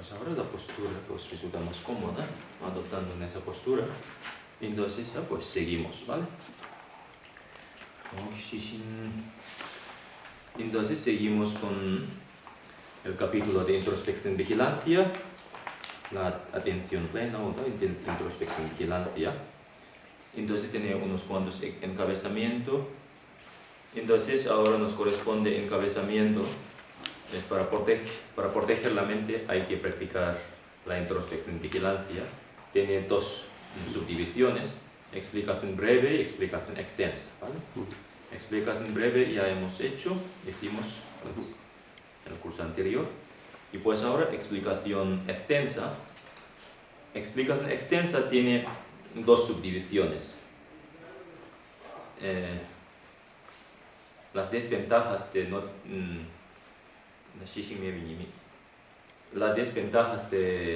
Pues ahora la postura que os resulta más cómoda, adoptando en esa postura. Entonces ya pues seguimos, ¿vale? Entonces seguimos con el capítulo de introspección vigilancia, la atención plena o la introspección vigilancia. Entonces tiene unos cuantos encabezamientos. Entonces ahora nos corresponde encabezamiento. Es para proteger la mente hay que practicar la introspección vigilancia. Tiene dos subdivisiones, explicación breve y explicación extensa, ¿vale? Explicación breve ya hemos hecho, hicimos pues, en el curso anterior. Y pues ahora explicación extensa. Explicación extensa tiene dos subdivisiones. Las desventajas de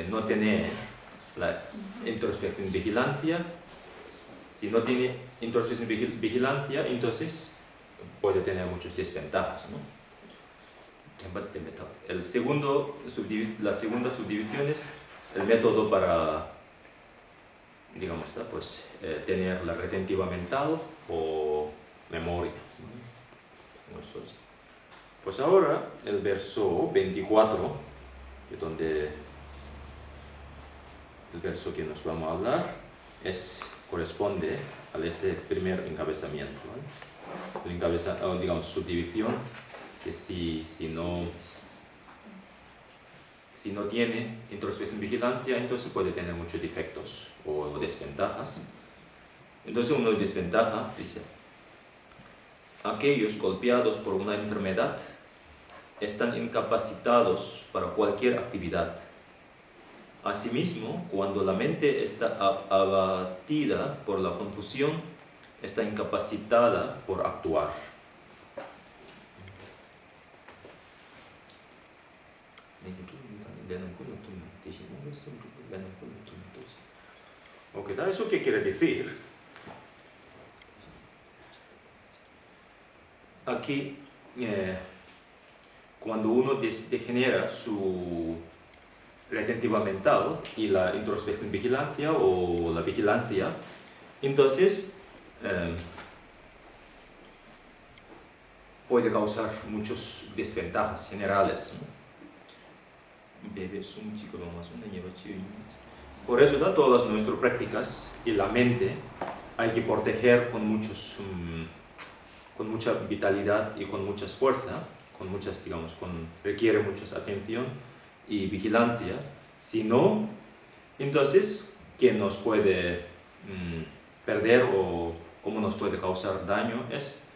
no tener la introspección vigilancia. Si no tiene introspección vigilancia, entonces puede tener muchas desventajas, ¿no? La segunda subdivisión es el método para, digamos, pues, tener la retentiva mental o memoria. Pues ahora el verso 24, donde el verso que nos vamos a hablar corresponde a este primer encabezamiento, ¿vale? Digamos, subdivisión, que si no tiene introspección vigilancia, entonces puede tener muchos defectos o desventajas. Entonces una desventaja dice: aquellos golpeados por una enfermedad están incapacitados para cualquier actividad. Asimismo, cuando la mente está abatida por la confusión, está incapacitada por actuar. Okay, ¿eso qué quiere decir? Aquí, cuando uno degenera su retentiva mental y la introspección vigilancia o la vigilancia, entonces puede causar muchas desventajas generales, ¿no? Por eso, todas nuestras prácticas y la mente hay que proteger con mucha vitalidad y con mucha fuerza, requiere mucha atención y vigilancia. Si no, entonces, ¿qué nos puede perder o cómo nos puede causar daño? Es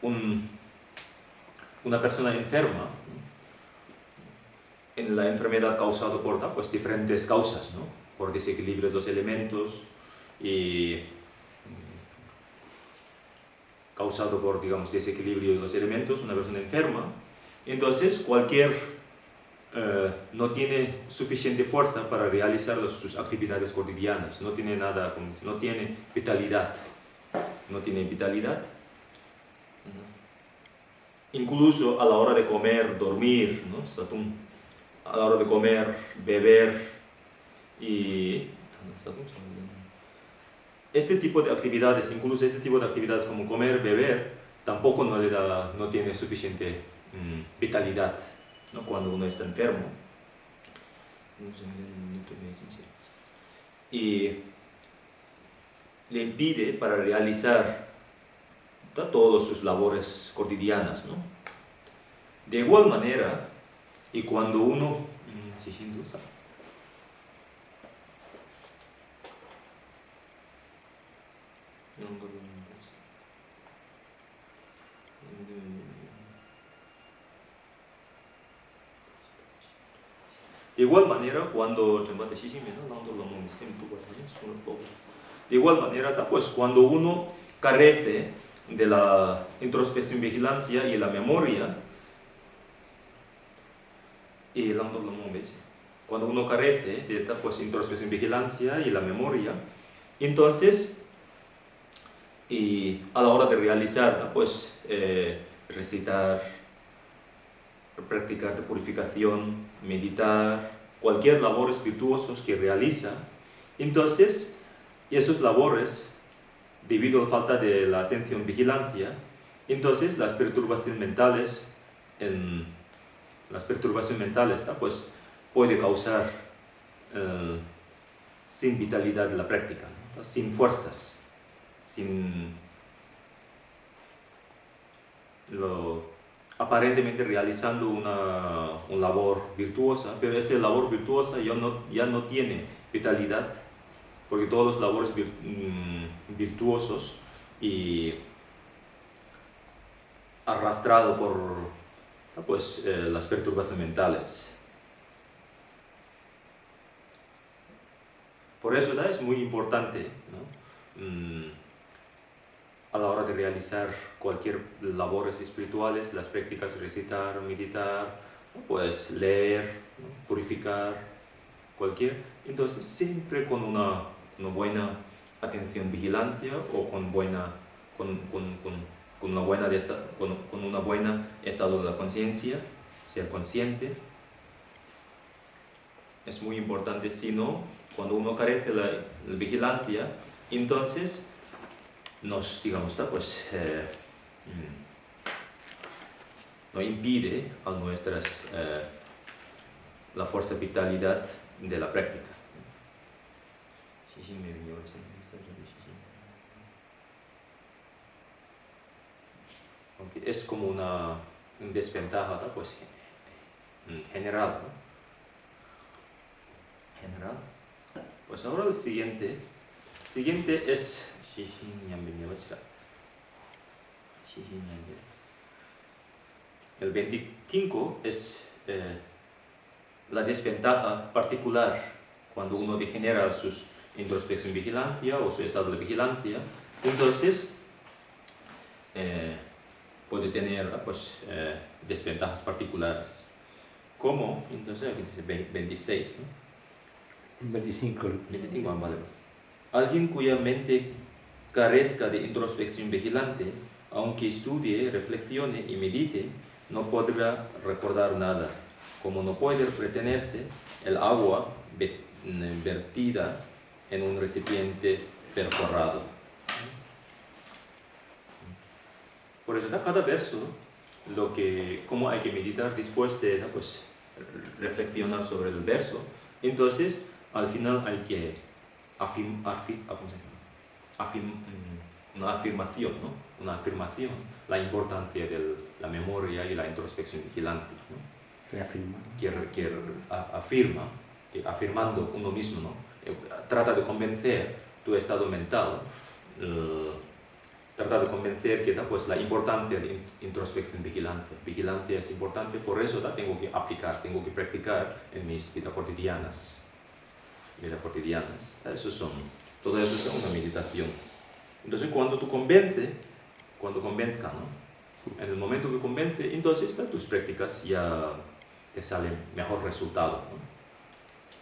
una persona enferma. En la enfermedad causada por pues, diferentes causas, ¿no? Por desequilibrio de los elementos y causado por, digamos, desequilibrio de los elementos, una persona enferma. Entonces, no tiene suficiente fuerza para realizar sus actividades cotidianas, no tiene vitalidad. No tiene vitalidad. Incluso a la hora de comer, dormir, ¿no? A la hora de comer, beber y este tipo de actividades, incluso este tipo de actividades como comer, beber, tampoco no tiene suficiente vitalidad, ¿no? Cuando uno está enfermo. Y le impide para realizar todas sus labores cotidianas, ¿no? De igual manera, y cuando uno pues cuando uno carece de la introspección vigilancia y la memoria, cuando uno carece de pues, introspección vigilancia y la memoria, entonces y a la hora de realizar pues recitar, practicar de purificación, meditar cualquier labores virtuosos que realiza. Entonces, esos labores, debido a la falta de la atención vigilancia, entonces las perturbaciones mentales, pues, puede causar sin vitalidad de la práctica, ¿no? Sin fuerzas, aparentemente realizando una labor virtuosa, pero esta labor virtuosa ya no tiene vitalidad, porque todos los labores virtuosos y arrastrado por pues, las perturbaciones mentales. Por eso es muy importante, ¿no? A la hora de realizar cualquier labores espirituales, las prácticas, recitar, meditar, pues leer, ¿no? Purificar, entonces siempre con una buena atención, vigilancia, o con una buena estado de la conciencia, ser consciente. Es muy importante, si no, cuando uno carece de la vigilancia, entonces nos, pues, no impide a la fuerza vitalidad de la práctica. Aunque es como una desventaja, ¿no? Pues, general, ¿no? Pues ahora el siguiente es el 25, es la desventaja particular cuando uno degenera sus introspección vigilancia o su estado de vigilancia. Entonces puede tener, pues, desventajas particulares. ¿Cómo? Entonces aquí dice 26, ¿no? 25. Vale. Alguien cuya mente carezca de introspección vigilante, aunque estudie, reflexione y medite, no podrá recordar nada, como no puede retenerse el agua vertida en un recipiente perforado. Por eso, cada verso, cómo hay que meditar después de, pues, reflexionar sobre el verso. Entonces, al final hay que una afirmación, ¿no? Una afirmación, la importancia de la memoria y la introspección vigilancia, ¿no? Afirmando uno mismo, ¿no? Trata de convencer tu estado mental, trata de convencer que, pues, la importancia de introspección vigilancia. Vigilancia es importante, por eso tengo que aplicar, tengo que practicar en mis vidas cotidianas. Todo eso es una meditación. Entonces, cuando convenzca, ¿no? En el momento que convence, entonces tus prácticas ya te salen mejor resultado, ¿no?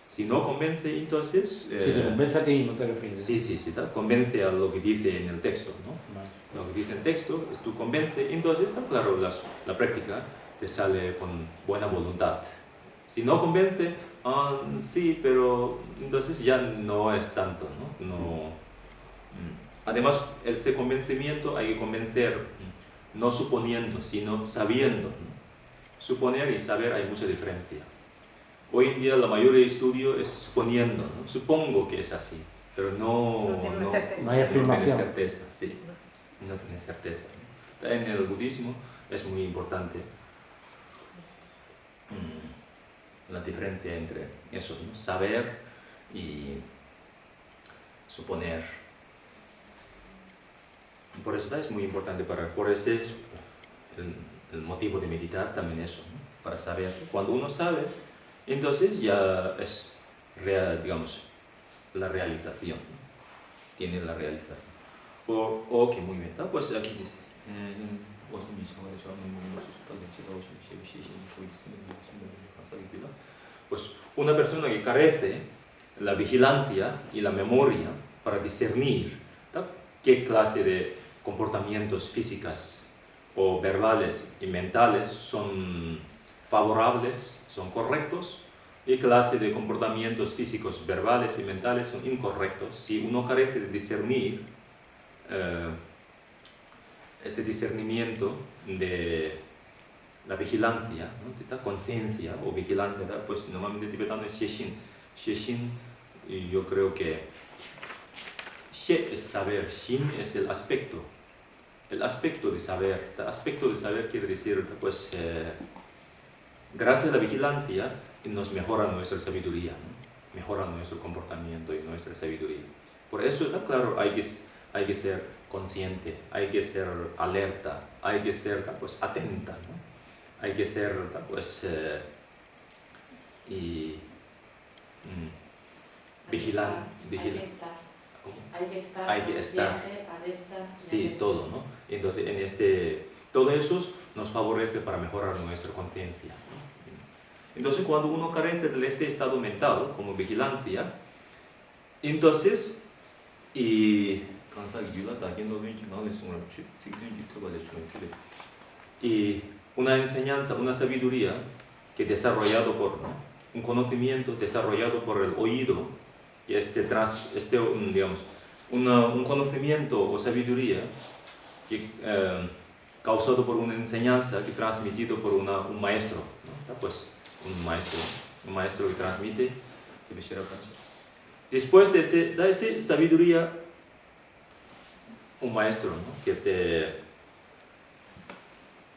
Si no convence, entonces... si te convence a ti, no te refieres. Sí, convence a lo que dice en el texto, ¿no? Vale. Lo que dice en el texto, tú convence, entonces claro, la práctica te sale con buena voluntad. Si no convence, sí, pero entonces ya no es tanto, ¿no? Además, ese convencimiento hay que convencer, no suponiendo, sino sabiendo, ¿no? Suponer y saber hay mucha diferencia. Hoy en día la mayoría de estudio es suponiendo, ¿no? Supongo que es así, pero no hay afirmación. No tiene certeza, sí. No tiene certeza. En el budismo es muy importante la diferencia entre eso, ¿no? Saber y suponer. Por eso es muy importante, por ese es el motivo de meditar también eso, ¿no? Para saber. Cuando uno sabe, entonces ya es la realización, ¿no? Tiene la realización. Ok, muy bien. Pues aquí dice. Pues una persona que carece la vigilancia y la memoria para discernir, ¿no?, qué clase de comportamientos físicos o verbales y mentales son favorables, son correctos, y clase de comportamientos físicos, verbales y mentales son incorrectos si uno carece de discernir este discernimiento de la vigilancia, ¿no? Esta conciencia o vigilancia, ¿no? Pues normalmente tibetano es Sheshin. Sheshin, y yo creo que She es saber, Shin es el aspecto de saber. El aspecto de saber quiere decir, pues, gracias a la vigilancia nos mejora nuestra sabiduría, ¿no? Mejora nuestro comportamiento y nuestra sabiduría. Por eso, claro, hay que ser consciente, hay que ser alerta, hay que ser, pues, atenta, ¿no? Hay que ser, pues, vigilante. Hay que estar. Alerta. Sí, todo, ¿no? Entonces, todo eso nos favorece para mejorar nuestra conciencia, ¿no? Entonces, cuando uno carece de este estado mental, como vigilancia, entonces, y una enseñanza, una sabiduría que desarrollado por, ¿no? Un conocimiento desarrollado por el oído, y digamos, un conocimiento o sabiduría que, causado por una enseñanza que transmitido por un maestro, ¿no? Pues un maestro que transmite. Después de esta sabiduría, un maestro, ¿no?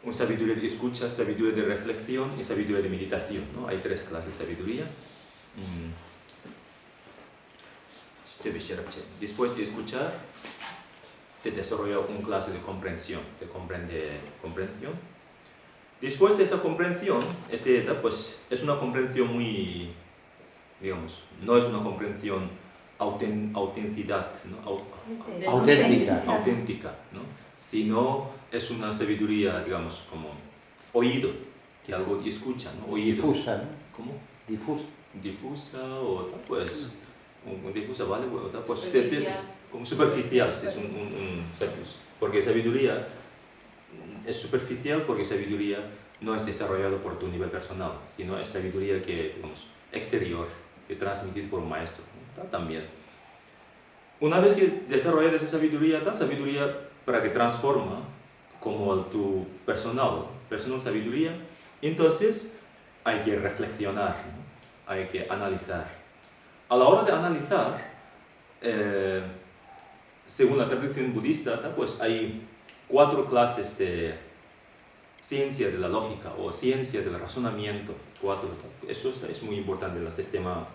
Una sabiduría de escucha, sabiduría de reflexión y sabiduría de meditación, ¿no? Hay 3 clases de sabiduría. Después de escuchar, te desarrolla una clase de comprensión, comprensión. Después de esa comprensión, pues, es una comprensión muy, digamos, no es una comprensión autenticidad, ¿no? Auténtica, ¿no? Sino es una sabiduría, digamos, como oído, que algo escucha, ¿no? Oído. Difusa, ¿no? ¿Cómo? Difusa. O pues, difusa, ¿vale? Pues, Superficial. como superficial, es porque sabiduría es superficial, porque sabiduría no es desarrollado por tu nivel personal, sino es sabiduría que, digamos, exterior, que transmitida por un maestro, ¿no? También. Una vez que desarrollas esa sabiduría para que transforma como tu personal sabiduría, entonces hay que reflexionar, ¿no? Hay que analizar. A la hora de analizar, según la tradición budista, pues hay 4 clases de ciencia de la lógica o ciencia del razonamiento. 4, eso es muy importante en el sistema.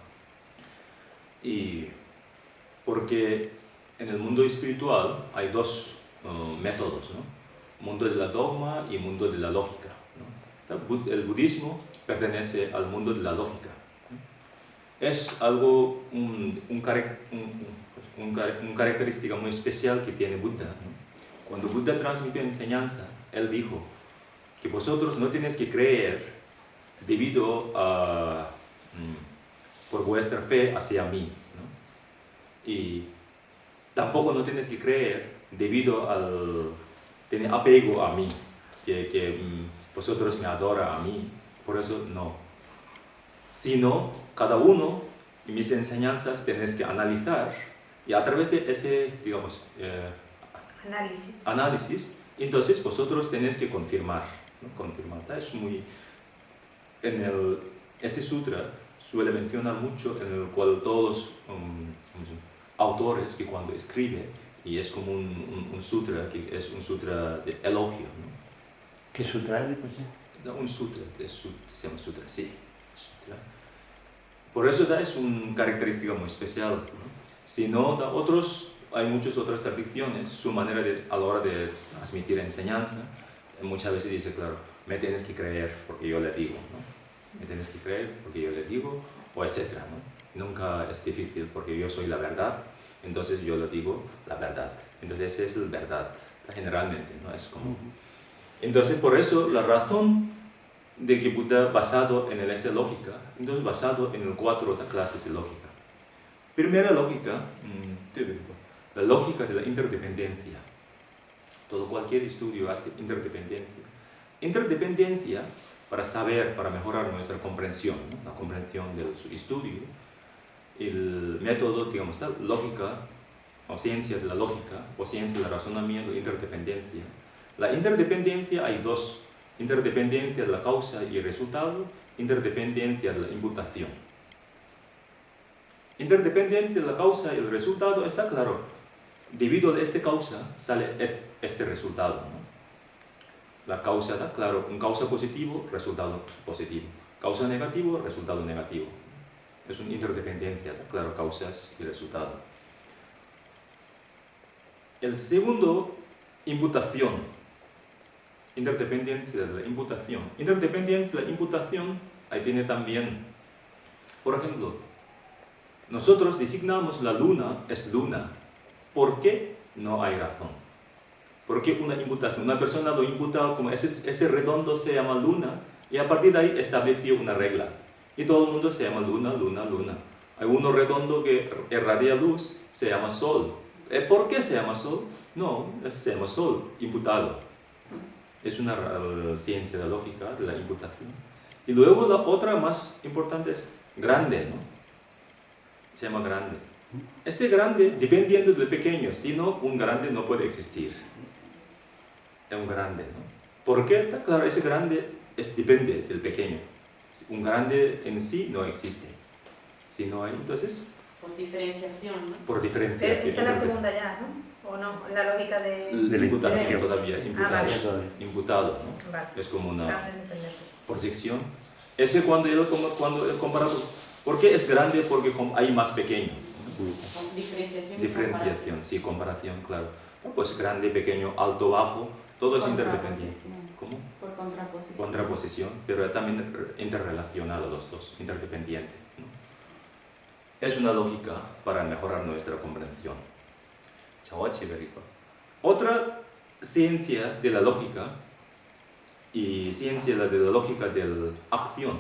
Y porque en el mundo espiritual hay 2 métodos, ¿no? Mundo de la dogma y mundo de la lógica, ¿no? El budismo pertenece al mundo de la lógica, ¿no? Es algo, una característica muy especial que tiene Buda, ¿no? Cuando Buda transmitió enseñanza, él dijo que vosotros no tenéis que creer debido a por vuestra fe hacia mí, ¿no? Y tampoco no tienes que creer debido al tener apego a mí, que vosotros me adoran a mí, por eso no. Sino, cada uno de mis enseñanzas tenéis que analizar, y a través de ese, digamos, análisis, entonces vosotros tenéis que confirmar, ¿no? Confirmar. Es muy... Ese sutra suele mencionar mucho, en el cual todos los autores que cuando escriben, y es como un sutra, que es un sutra de elogio, ¿no? ¿Qué sutra es? Pues, No, un sutra, se llama sutra, sí. Sutra. Por eso es una característica muy especial, ¿no? Si no, hay muchas otras tradiciones, su manera a la hora de transmitir enseñanza, muchas veces dice, claro, me tienes que creer porque yo le digo, ¿no? Me tienes que creer porque yo le digo, o etcétera, ¿no? Nunca es difícil porque yo soy la verdad, entonces yo le digo la verdad. Entonces esa es la verdad, generalmente, ¿no? Es como... Entonces por eso la razón de que Buda basado en esta lógica, entonces basado en 4 clases de lógica. Primera lógica, la lógica de la interdependencia. Cualquier estudio hace interdependencia. Interdependencia para saber, para mejorar nuestra comprensión, ¿no? La comprensión del estudio. El método, digamos, la lógica, o ciencia de la lógica, o ciencia del razonamiento, interdependencia. La interdependencia hay dos: interdependencia de la causa y el resultado, interdependencia de la imputación. Interdependencia de la causa y el resultado está claro. Debido a esta causa sale este resultado, ¿no? La causa da claro, un causa positivo, resultado positivo. Causa negativo, resultado negativo. Es una interdependencia, ¿da? Claro, causas y resultado. El segundo, imputación. Interdependencia de la imputación. Interdependencia de la imputación, ahí tiene también, por ejemplo, nosotros designamos la luna es luna. ¿Por qué? No hay razón. Porque una imputación, una persona lo imputa como ese redondo se llama luna, y a partir de ahí estableció una regla. Y todo el mundo se llama luna, luna, luna. Hay uno redondo que irradia luz, se llama sol. ¿Por qué se llama sol? No, se llama sol, imputado. Es una ciencia de la lógica de la imputación. Y luego la otra más importante es grande, ¿no? Se llama grande. Ese grande, dependiendo del pequeño, si no, un grande no puede existir. Es un grande, ¿no? ¿Por qué? Claro, ese grande depende del pequeño. Un grande en sí no existe. Si no hay, entonces... Por diferenciación, ¿no? Por Pero diferenciación. esa es la segunda ya, ¿no? ¿O no? La lógica de... La imputación imputación. todavía, imputado, vale. imputado, ¿no? Vale. Es como una Grande independiente. proyección. Ese cuando él compara, ¿por qué es grande? Porque hay más pequeño. Con diferenciación. y Diferenciación, sí, comparación, claro. Pues grande, pequeño, alto, bajo, todo es interdependiente. Contraposición. ¿Cómo? Por contraposición. Contraposición, pero también interrelacionado los dos, interdependiente, ¿no? Es una lógica para mejorar nuestra comprensión. Otra ciencia de la lógica y ciencia de la lógica de la acción.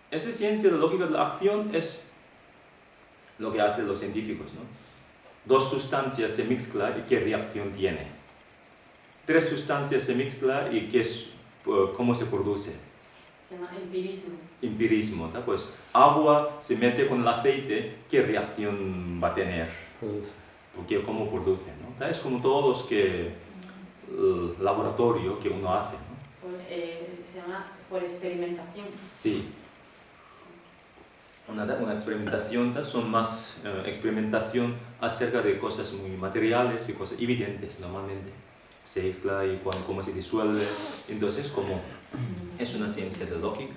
Esa ciencia de la lógica de la acción es lo que hacen los científicos, ¿no? Dos sustancias se mezclan y qué reacción tiene. Tres sustancias se mezclan y cómo se produce. Se llama empirismo. Empirismo, ¿no? Pues agua se mete con el aceite, ¿qué reacción va a tener? Porque cómo produce, ¿no? Es como todos que el laboratorio que uno hace, ¿no? Se llama por experimentación. Sí. Una experimentación, ¿no? Son más experimentación acerca de cosas muy materiales y cosas evidentes normalmente. Se mezcla y cómo se disuelve. Entonces, como es una ciencia de lógica.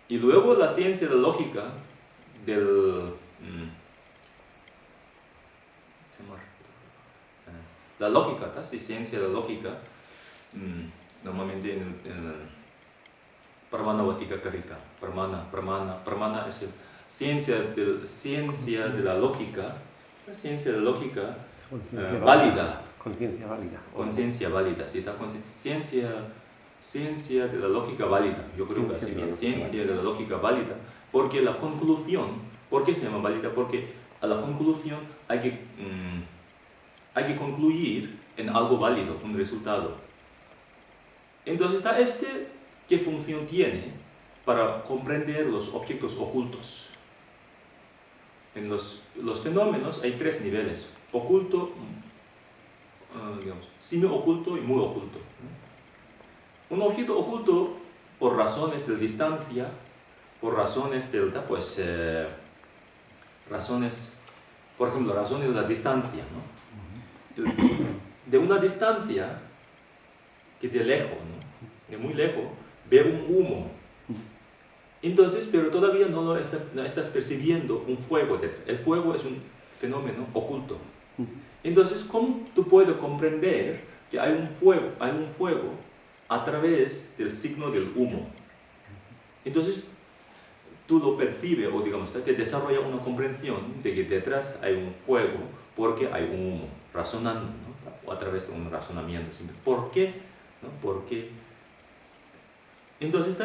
Y luego la ciencia de lógica del... la lógica, ¿tá? Sí, ciencia de la lógica, normalmente en el Pramanavattika Karika, Pramana es el ciencia de la lógica, válida. Conciencia válida. Conciencia válida, ¿sí? Ciencia de la lógica válida, yo creo que así bien, ciencia de la lógica válida, porque la conclusión, ¿por qué se llama válida? Porque a la conclusión hay que concluir en algo válido, un resultado. Entonces está ¿qué función tiene para comprender los objetos ocultos? En los fenómenos hay tres niveles: oculto, semi-oculto y muy oculto. Un objeto oculto, por razones de distancia, por razones de por ejemplo, razones de la distancia, ¿no? De una distancia que de lejos, ¿no? De muy lejos, ve un humo. Entonces, pero todavía no estás percibiendo un fuego detrás. El fuego es un fenómeno oculto. Entonces, ¿cómo tú puedes comprender que hay un fuego a través del signo del humo? Entonces, tú lo percibes, o digamos, te desarrolla una comprensión de que detrás hay un fuego porque hay un humo, razonando, ¿no? O a través de un razonamiento simple. ¿Por qué? ¿No? ¿Por qué? Entonces,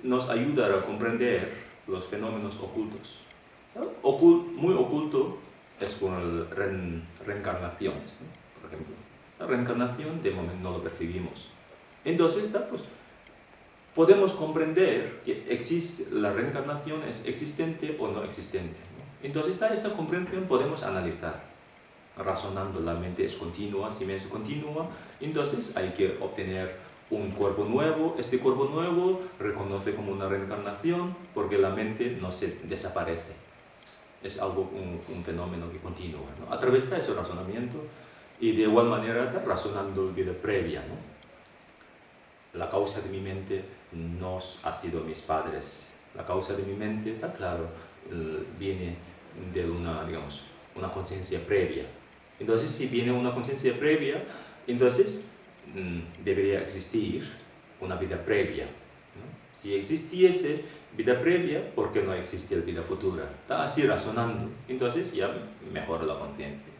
nos ayuda a comprender los fenómenos ocultos. Muy oculto es con reencarnaciones, ¿no? Por ejemplo. La reencarnación de momento no lo percibimos. Entonces, pues, podemos comprender que la reencarnación es existente o no existente, ¿no? Entonces, esa comprensión podemos analizar, razonando. La mente es continua, si es continua, entonces hay que obtener un cuerpo nuevo. Este cuerpo nuevo reconoce como una reencarnación porque la mente no se desaparece. Es algo, un fenómeno que continúa, ¿no? A través de ese razonamiento y de igual manera razonando vida previa, ¿no? La causa de mi mente no ha sido mis padres. La causa de mi mente, está claro, viene de una, digamos, una conciencia previa. Entonces, si viene una conciencia previa, entonces debería existir una vida previa, ¿no? Si existiese vida previa, ¿por qué no existe la vida futura? Está así razonando. Entonces ya mejora la conciencia,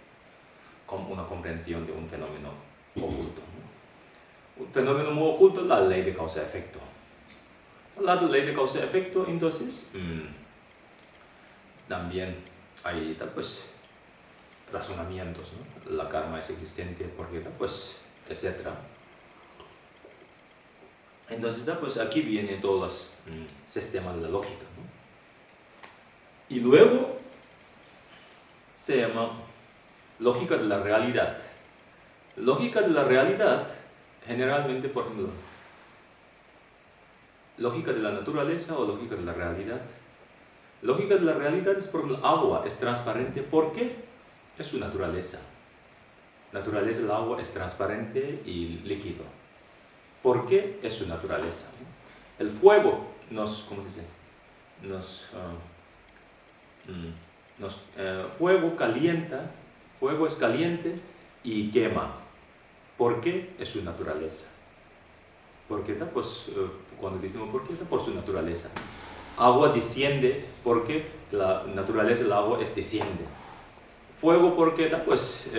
como una comprensión de un fenómeno oculto, ¿no? Un fenómeno muy oculto, la ley de causa-efecto. La ley de causa-efecto, entonces, también hay, pues, razonamientos, ¿no? La karma es existente porque, pues, etc. Entonces, pues, aquí vienen todos los sistemas de la lógica, ¿no? Y luego se llama lógica de la realidad. Lógica de la realidad, generalmente, por ejemplo, lógica de la naturaleza o lógica de la realidad. Lógica de la realidad es, por ejemplo, agua es transparente. ¿Por qué? Es su naturaleza. Naturaleza del agua es transparente y líquido. ¿Por qué? Es su naturaleza. El fuego ¿cómo se dice? Fuego calienta, fuego es caliente y quema. ¿Por qué? Es su naturaleza. ¿Por qué? Pues, cuando decimos por qué, por su naturaleza. Agua desciende porque la naturaleza del agua es desciende. Fuego, ¿por qué? Pues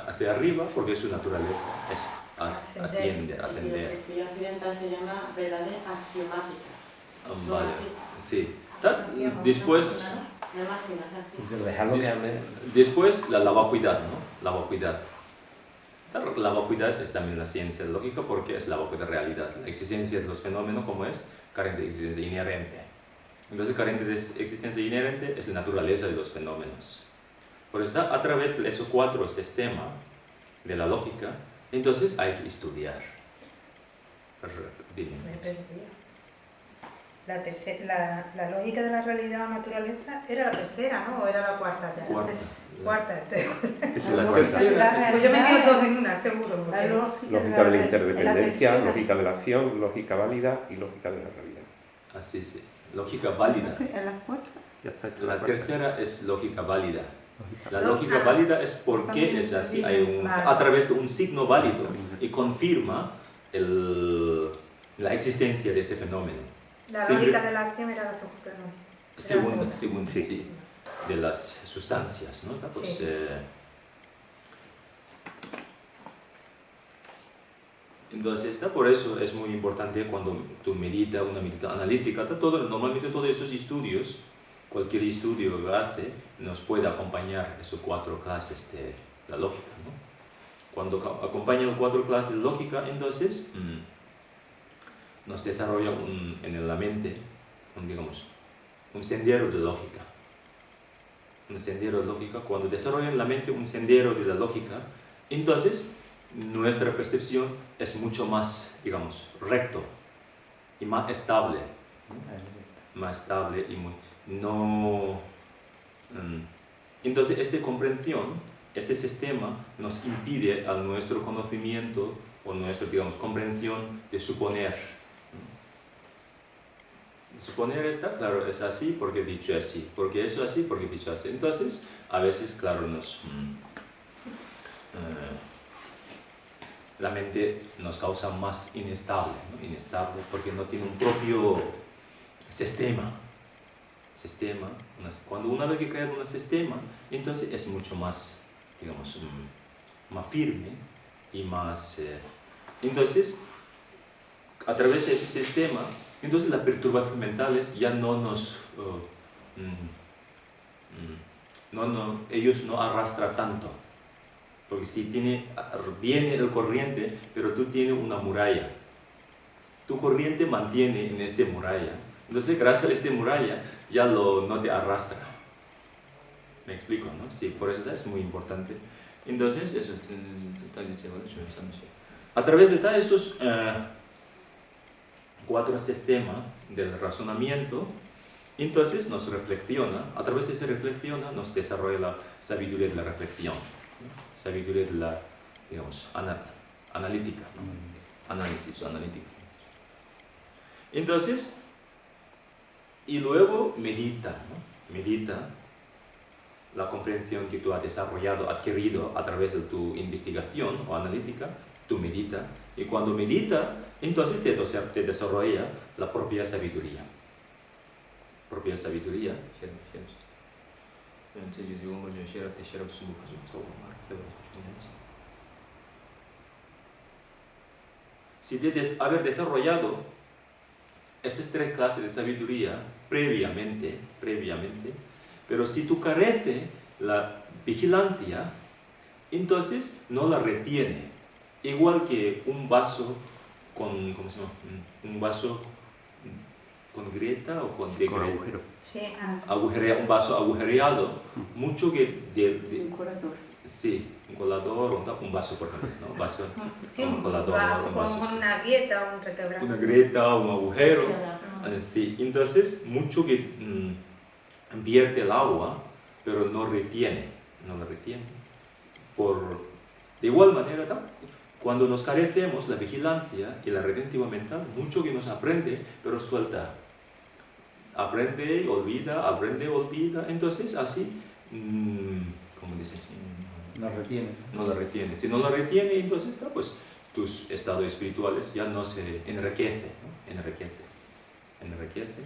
hacia arriba porque su naturaleza es ascender. En filosofía occidental se llama verdades axiomáticas. Vale, así. sí. Después, Pero dejarlo que hable. después la vacuidad, ¿no? La vacuidad. La vacuidad es también la ciencia lógica porque es la vacuidad de realidad. La existencia de los fenómenos, como es, carente de existencia inherente. Entonces, carente de existencia inherente es la naturaleza de los fenómenos. Por eso, a través de esos 4 sistemas de la lógica, entonces hay que estudiar. Dime. Me he perdido. La lógica de la realidad o naturaleza era la tercera, ¿no? ¿O era la cuarta ya? Cuarta. Cuarta. Esa es La la tercera. Pues yo me quedo 2 en una, seguro. La porque- lógica de la interdependencia, tercera. lógica de la acción, lógica válida y lógica de la realidad. Así sí. Lógica válida. En las 4. Ya está hecho. La tercera es lógica válida. La No, lógica válida es porque también es así, sí, vale. a través de un signo válido y confirma la existencia de ese fenómeno. La Siempre- lógica de la acción era la segunda. Segunda, Sí. sí. De las sustancias, ¿no? Pues, Sí. entonces, por eso es muy importante cuando tú meditas, una meditación analítica, normalmente todos esos estudios, cualquier estudio que hace, nos puede acompañar esas 4 clases de la lógica, ¿no? Cuando acompañan 4 clases de lógica, entonces nos desarrolla en la mente, un sendero de lógica. Un sendero de lógica. Cuando desarrolla en la mente un sendero de la lógica, entonces nuestra percepción es mucho más, recto y más estable. Más estable y entonces esta comprensión, este sistema nos impide a nuestro conocimiento o nuestra, comprensión de suponer. Suponer está, claro, es así porque he dicho así, porque eso así porque he dicho así. Entonces, a veces, claro, la mente nos causa más inestable, ¿no? Inestable porque no tiene un propio sistema. Cuando una vez que crea un sistema, entonces es mucho más, más firme y más... entonces, a través de ese sistema, entonces las perturbaciones mentales ya no nos... ellos no arrastran tanto. Porque si viene el corriente, pero tú tienes una muralla. Tu corriente mantiene en esta muralla. Entonces, gracias a esta muralla, ya no te arrastra. ¿Me explico, no? Sí, por eso es muy importante. Entonces, eso. A través de esos 4 sistemas del razonamiento, entonces nos reflexiona. A través de ese reflexiona, nos desarrolla la sabiduría de la reflexión. ¿No? Sabiduría de la, digamos, analítica. ¿No? Análisis o analítica. Entonces, y luego medita, ¿no? Medita la comprensión que tú has desarrollado, adquirido a través de tu investigación o analítica, tú medita, y cuando medita, entonces te desarrolla la propia sabiduría. Propia sabiduría. Si debes haber desarrollado esas 3 clases de sabiduría previamente, pero si tú careces la vigilancia, entonces no la retiene. Igual que un vaso con, ¿cómo se llama? Un vaso con grieta o con agujero. Sí, un vaso agujereado, mucho que Un colador. sí, un colador, un vaso, por ejemplo, ¿no? Un vaso, sí, un colador, un vaso, con sí. una grieta o un requebrado. Una grieta, un agujero. Claro. Sí, entonces mucho que vierte el agua, pero no la retiene. De igual manera, ¿no? Cuando nos carecemos la vigilancia y la retentiva mental, mucho que nos aprende, pero suelta. Aprende, olvida, entonces así, ¿cómo dice? Nos retiene. No la retiene. Si no la retiene, entonces está, pues, tus estados espirituales ya no se enriquecen, ¿no? Enriquece.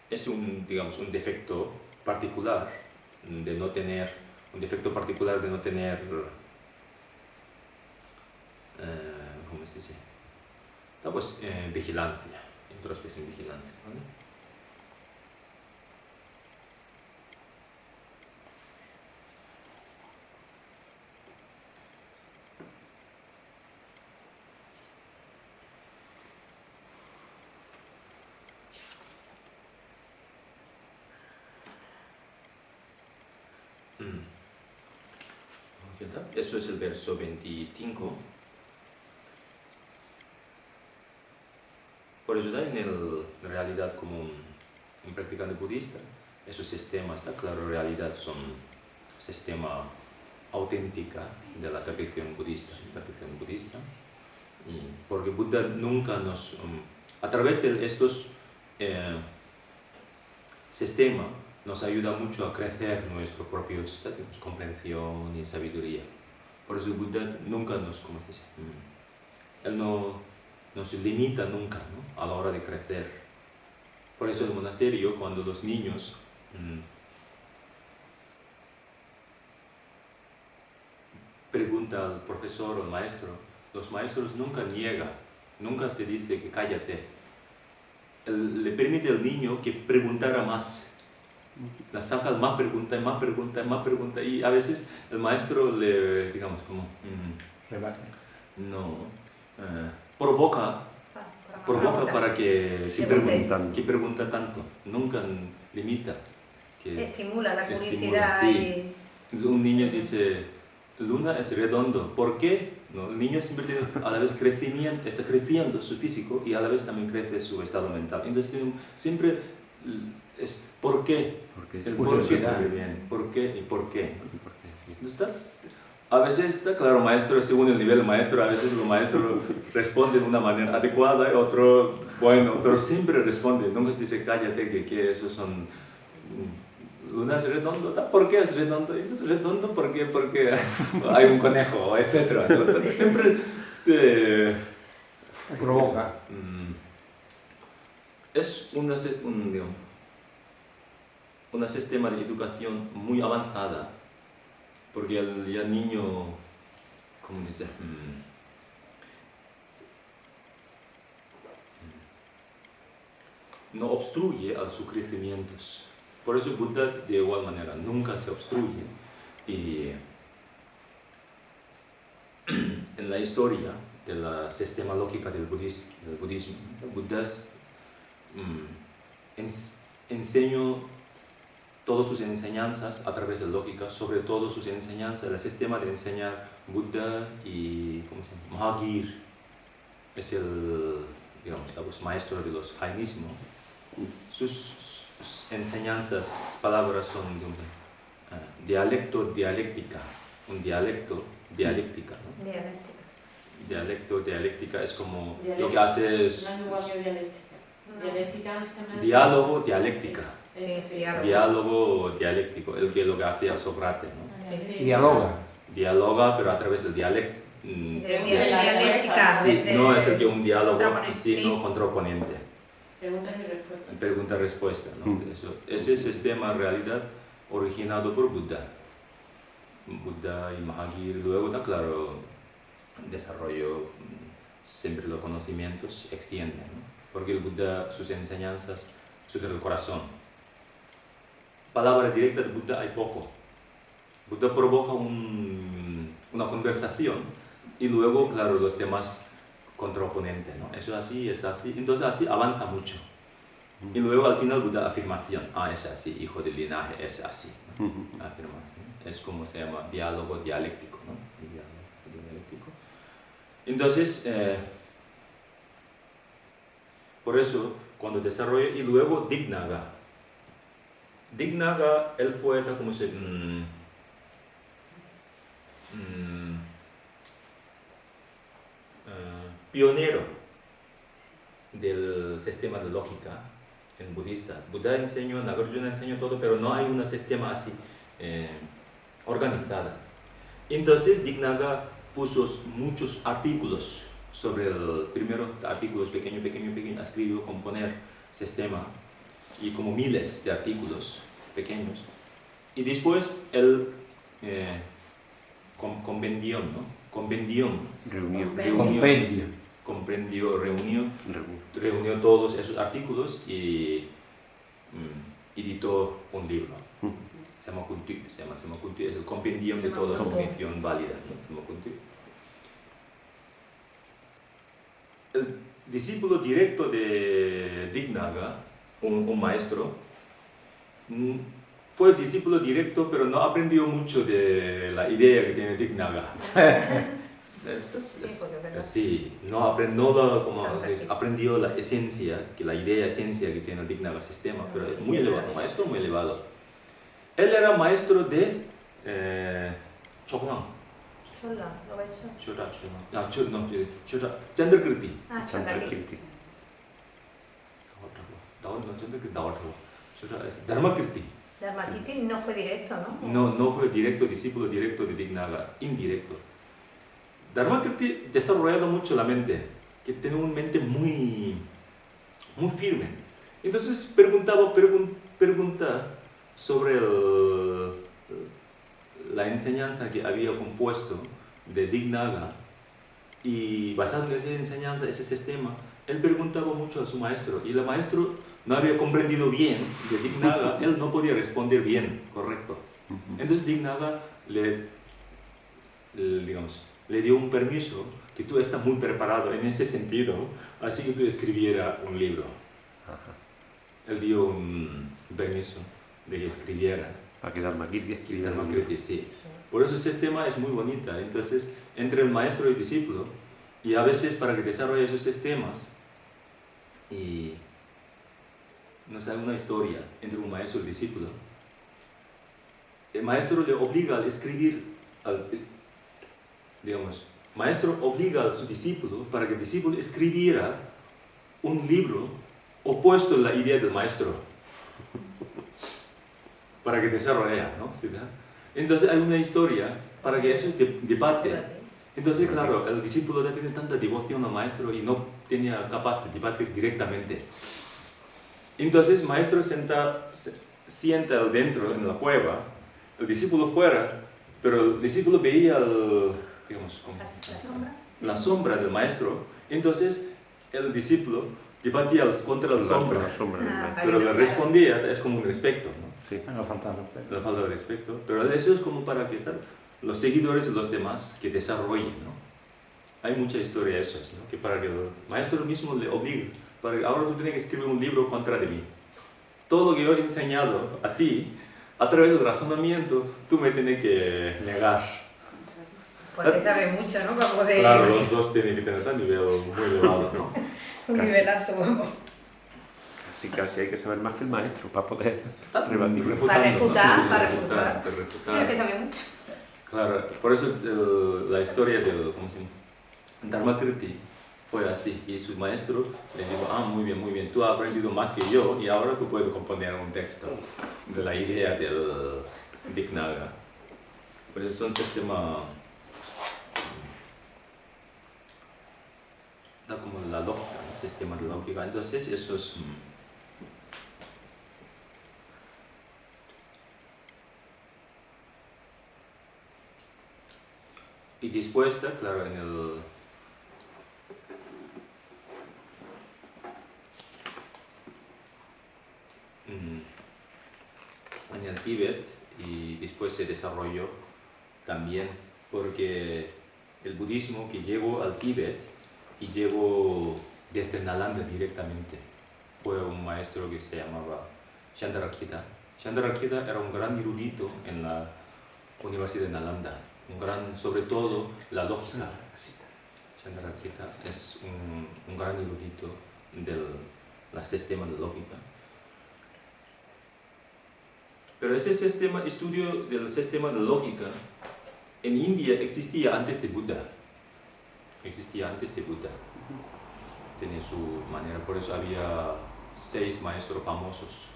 Es digamos, un defecto particular de no tener, ¿cómo se dice? No, pues, vigilancia, introspección, vigilancia, ¿vale? Eso es el verso 25. Por eso, en realidad, como un practicante budista, esos sistemas, está claro, en realidad son sistema auténtica de la tradición budista. Y porque Buda nunca a través de estos sistemas, nos ayuda mucho a crecer nuestro propio comprensión y sabiduría. Por eso Buda nunca él no se limita nunca, ¿no? A la hora de crecer. Por eso en el monasterio, cuando los niños preguntan al profesor o al maestro, los maestros nunca niegan, nunca se dice que cállate. Le permite al niño que preguntara más. La saca más pregunta y a veces el maestro le, digamos, como Rebate. provoca para que pregunta tanto, nunca limita. Estimula la estimula, curiosidad. sí. Entonces un niño dice, Luna es redondo, ¿por qué? ¿No? El niño siempre tiene a la vez está creciendo su físico y a la vez también crece su estado mental. Entonces siempre es ¿por qué? El por qué sale bien, ¿por qué y por qué? Entonces, a veces está claro, maestro, según el nivel del maestro, a veces el maestro responde de una manera adecuada y otro, bueno, pero siempre responde, nunca se dice cállate, que esos son... Luna es redondo, ¿por qué es redondo? Entonces redondo porque hay un conejo, etc. Entonces siempre te provoca. Es un sistema de educación muy avanzada, porque el niño, ¿cómo dice? No obstruye a sus crecimientos. Por eso Buda de igual manera nunca se obstruye. Y en la historia del sistema lógico del budismo, Buda enseñó todas sus enseñanzas a través de lógica, sobre todo sus enseñanzas, el sistema de enseñar Buda y Mahavir es el, digamos, maestro de los jainismo. Sus enseñanzas, palabras son, digamos, dialecto, dialéctica, un dialecto, dialéctica, ¿no? Dialéctica. Dialecto, dialéctica es como Dialéctica. lo que hace es No es igual que dialéctica. No. Dialéctica es también... diálogo, dialéctica. Eso sí. Diálogo. Diálogo dialéctico, el que lo que hacía Sócrates, ¿no? Sí, sí. Dialoga. Dialoga, pero a través del dialecto. Dialéctica. Sí, no es el que un diálogo, contraponente, sino sí. contraponente. Preguntas y respuestas. Pregunta-respuesta, ¿no? Ese sistema en realidad originado por Buda. Buda y Mahavir, luego está claro, el desarrollo, siempre los conocimientos extienden, ¿no? Porque el Buda, sus enseñanzas, surgen del corazón. Palabra directa de Buda hay poco. Buda provoca una conversación y luego, claro, los temas contraponentes, ¿no? Eso es así, entonces así avanza mucho. Y luego al final Buda afirmación, es así, hijo del linaje, es así, ¿no? Afirmación, es como se llama, diálogo dialéctico, ¿no? Diálogo dialéctico. Entonces, por eso, cuando desarrolla, y luego Dignaga. Dignaga, él fue, como se pionero del sistema de lógica en budista. Buda enseñó, Nagarjuna enseñó todo, pero no hay un sistema así organizado. Entonces Dignaga puso muchos artículos sobre el primero, artículos pequeño, escribió, componer sistema y como miles de artículos pequeños. Y después él convendió, ¿no? Reunió todos esos artículos y editó un libro. Samakunti, es el compendium de toda cognición válida, ¿no? Samakunti. El discípulo directo de Dignaga, un maestro, fue el discípulo directo, pero no aprendió mucho de la idea que tiene Dignaga. Sí, aprendió la esencia, la idea esencia que tiene el Dignaga sistema, pero es muy elevado, un maestro muy elevado. Él era maestro de Choklang. Chandrakirti. Chandrakirti. Dharmakirti. Dharmakirti no fue directo, ¿no? No fue directo, discípulo directo de Dignaga, indirecto. Dharmakirti desarrollado mucho la mente, que tiene una mente muy firme. Entonces pregunta sobre la enseñanza que había compuesto de Dignaga, y basado en esa enseñanza, ese sistema, él preguntaba mucho a su maestro, y el maestro no había comprendido bien de Dignaga, él no podía responder bien, correcto. Entonces Dignaga le dio un permiso, que tú estás muy preparado en este sentido, así que tú escribiera un libro. Él dio un permiso de que escribiera. Para que Dharmakirti escribiera. Dharmakirti, sí. Por eso ese sistema es muy bonita. Entonces, entre el maestro y el discípulo, y a veces para que desarrolle esos sistemas, y no sé, una historia entre un maestro y el discípulo, el maestro le obliga a escribir, maestro obliga a su discípulo para que el discípulo escribiera un libro opuesto a la idea del maestro, para que desarrollara, ¿no? ¿Sí, verdad? Entonces hay una historia para que eso es debate. Entonces, claro, el discípulo no tiene tanta devoción al maestro y no tenía capaz de debatir directamente. Entonces el maestro sienta dentro en la cueva, el discípulo fuera, pero el discípulo veía la sombra del maestro. Entonces el discípulo debatía contra la sombra, pero le respondía, es como un respeto, ¿no? Sí. No falta el respeto. la falta de respeto, pero eso es como para que tal, los seguidores de los demás que desarrollen, ¿no? Hay mucha historia de eso, ¿no? Que para que el maestro mismo le obligue, para que ahora tú tienes que escribir un libro contra de mí. Todo lo que yo he enseñado a ti, a través del razonamiento, tú me tienes que negar. Porque sabe mucho, ¿no? Para poder... Claro, los dos tienen que tener un nivel muy elevado, ¿no? Un nivelazo, vamos. Así que así hay que saber más que el maestro para poder Para rebatir. Para refutar, ¿no? para Sí, refutar. Tiene que refutar. saber mucho. Claro, por eso la historia del, ¿cómo se llama? Dharmakriti fue así, y su maestro le dijo, muy bien, tú has aprendido más que yo y ahora tú puedes componer un texto de la idea del Dignaga. Por eso es un sistema, da como la lógica, un sistema de lógica, entonces eso es... Y después está, claro, en el Tíbet, y después se desarrolló también porque el budismo que llegó al Tíbet y llegó desde Nalanda directamente fue un maestro que se llamaba Chandarakshita. Chandarakshita era un gran erudito en la Universidad de Nalanda, un gran, sobre todo la lógica. Chandarakshita es un gran erudito del sistema de lógica. Pero ese estudio del sistema de lógica en India existía antes de Buda. Tenía su manera, por eso había 6 maestros famosos.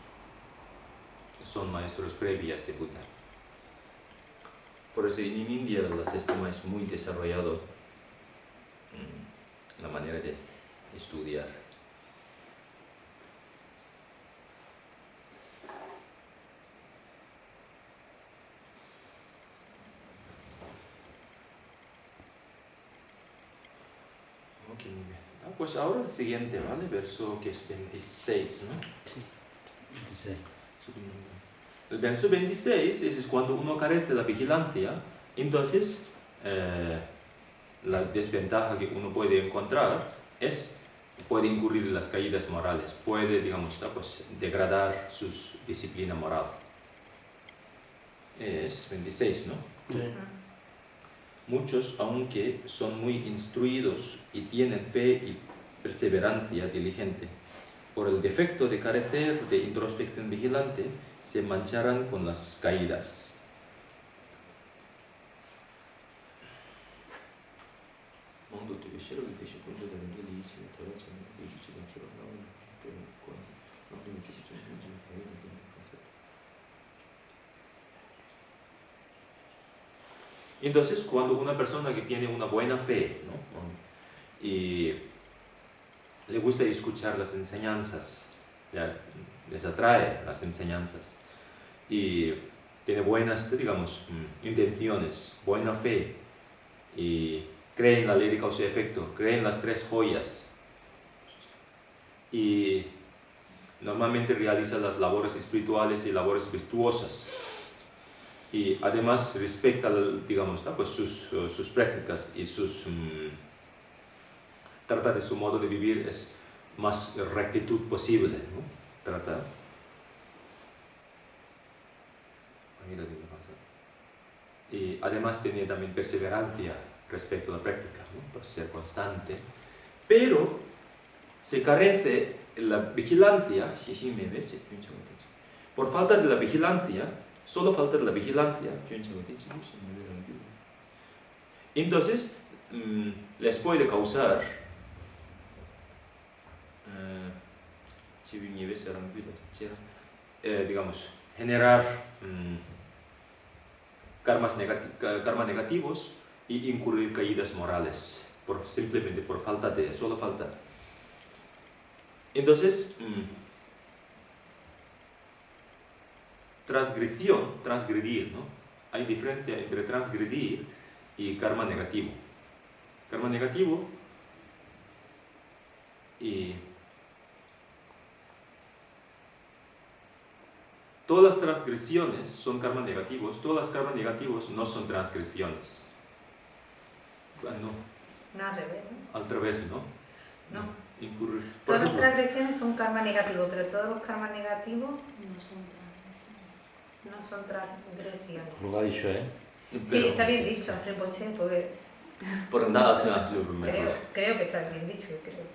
Son maestros previos de Buda. Por eso en India el sistema es muy desarrollado, la manera de estudiar. Ok, muy bien. Pues ahora el siguiente, ¿vale? Verso que es 26, ¿no? Sí. El verso 26 es cuando uno carece de la vigilancia, entonces la desventaja que uno puede encontrar es, puede incurrir en las caídas morales, puede, digamos, pues, degradar su disciplina moral. Es 26, ¿no? Sí. Muchos, aunque son muy instruidos y tienen fe y perseverancia diligente, por el defecto de carecer de introspección vigilante, se mancharán con las caídas. Entonces, cuando una persona que tiene una buena fe, ¿no? Y le gusta escuchar las enseñanzas, ya, les atrae las enseñanzas, y tiene buenas, digamos, intenciones, buena fe, y cree en la ley de causa y efecto, cree en las 3 joyas, y normalmente realiza las labores espirituales y labores virtuosas, y además respecta, digamos, ¿no? Pues sus prácticas y trata de su modo de vivir es más rectitud posible, ¿no? Trata. Y además tiene también perseverancia respecto a la práctica, ¿no? Por ser constante, pero se carece la vigilancia, por falta de la vigilancia, solo falta de la vigilancia, entonces les puede causar digamos, generar karmas negativos y incurrir caídas morales, simplemente por falta de, solo falta. Entonces, transgredir, ¿no? Hay diferencia entre transgredir y karma negativo. Karma negativo todas las transgresiones son karma negativos, todas las karmas negativos no son transgresiones. Ah, no, No, al revés, ¿no? al revés, ¿no? No. Incurrir. Por Todas las ejemplo, transgresiones son karma negativo, pero todos los karmas negativos No son transgresiones. no son transgresiones. Lo ha dicho, ¿eh? Sí, está bien dicho, repoché, porque por nada, o sea, yo me creo que está bien dicho, creo.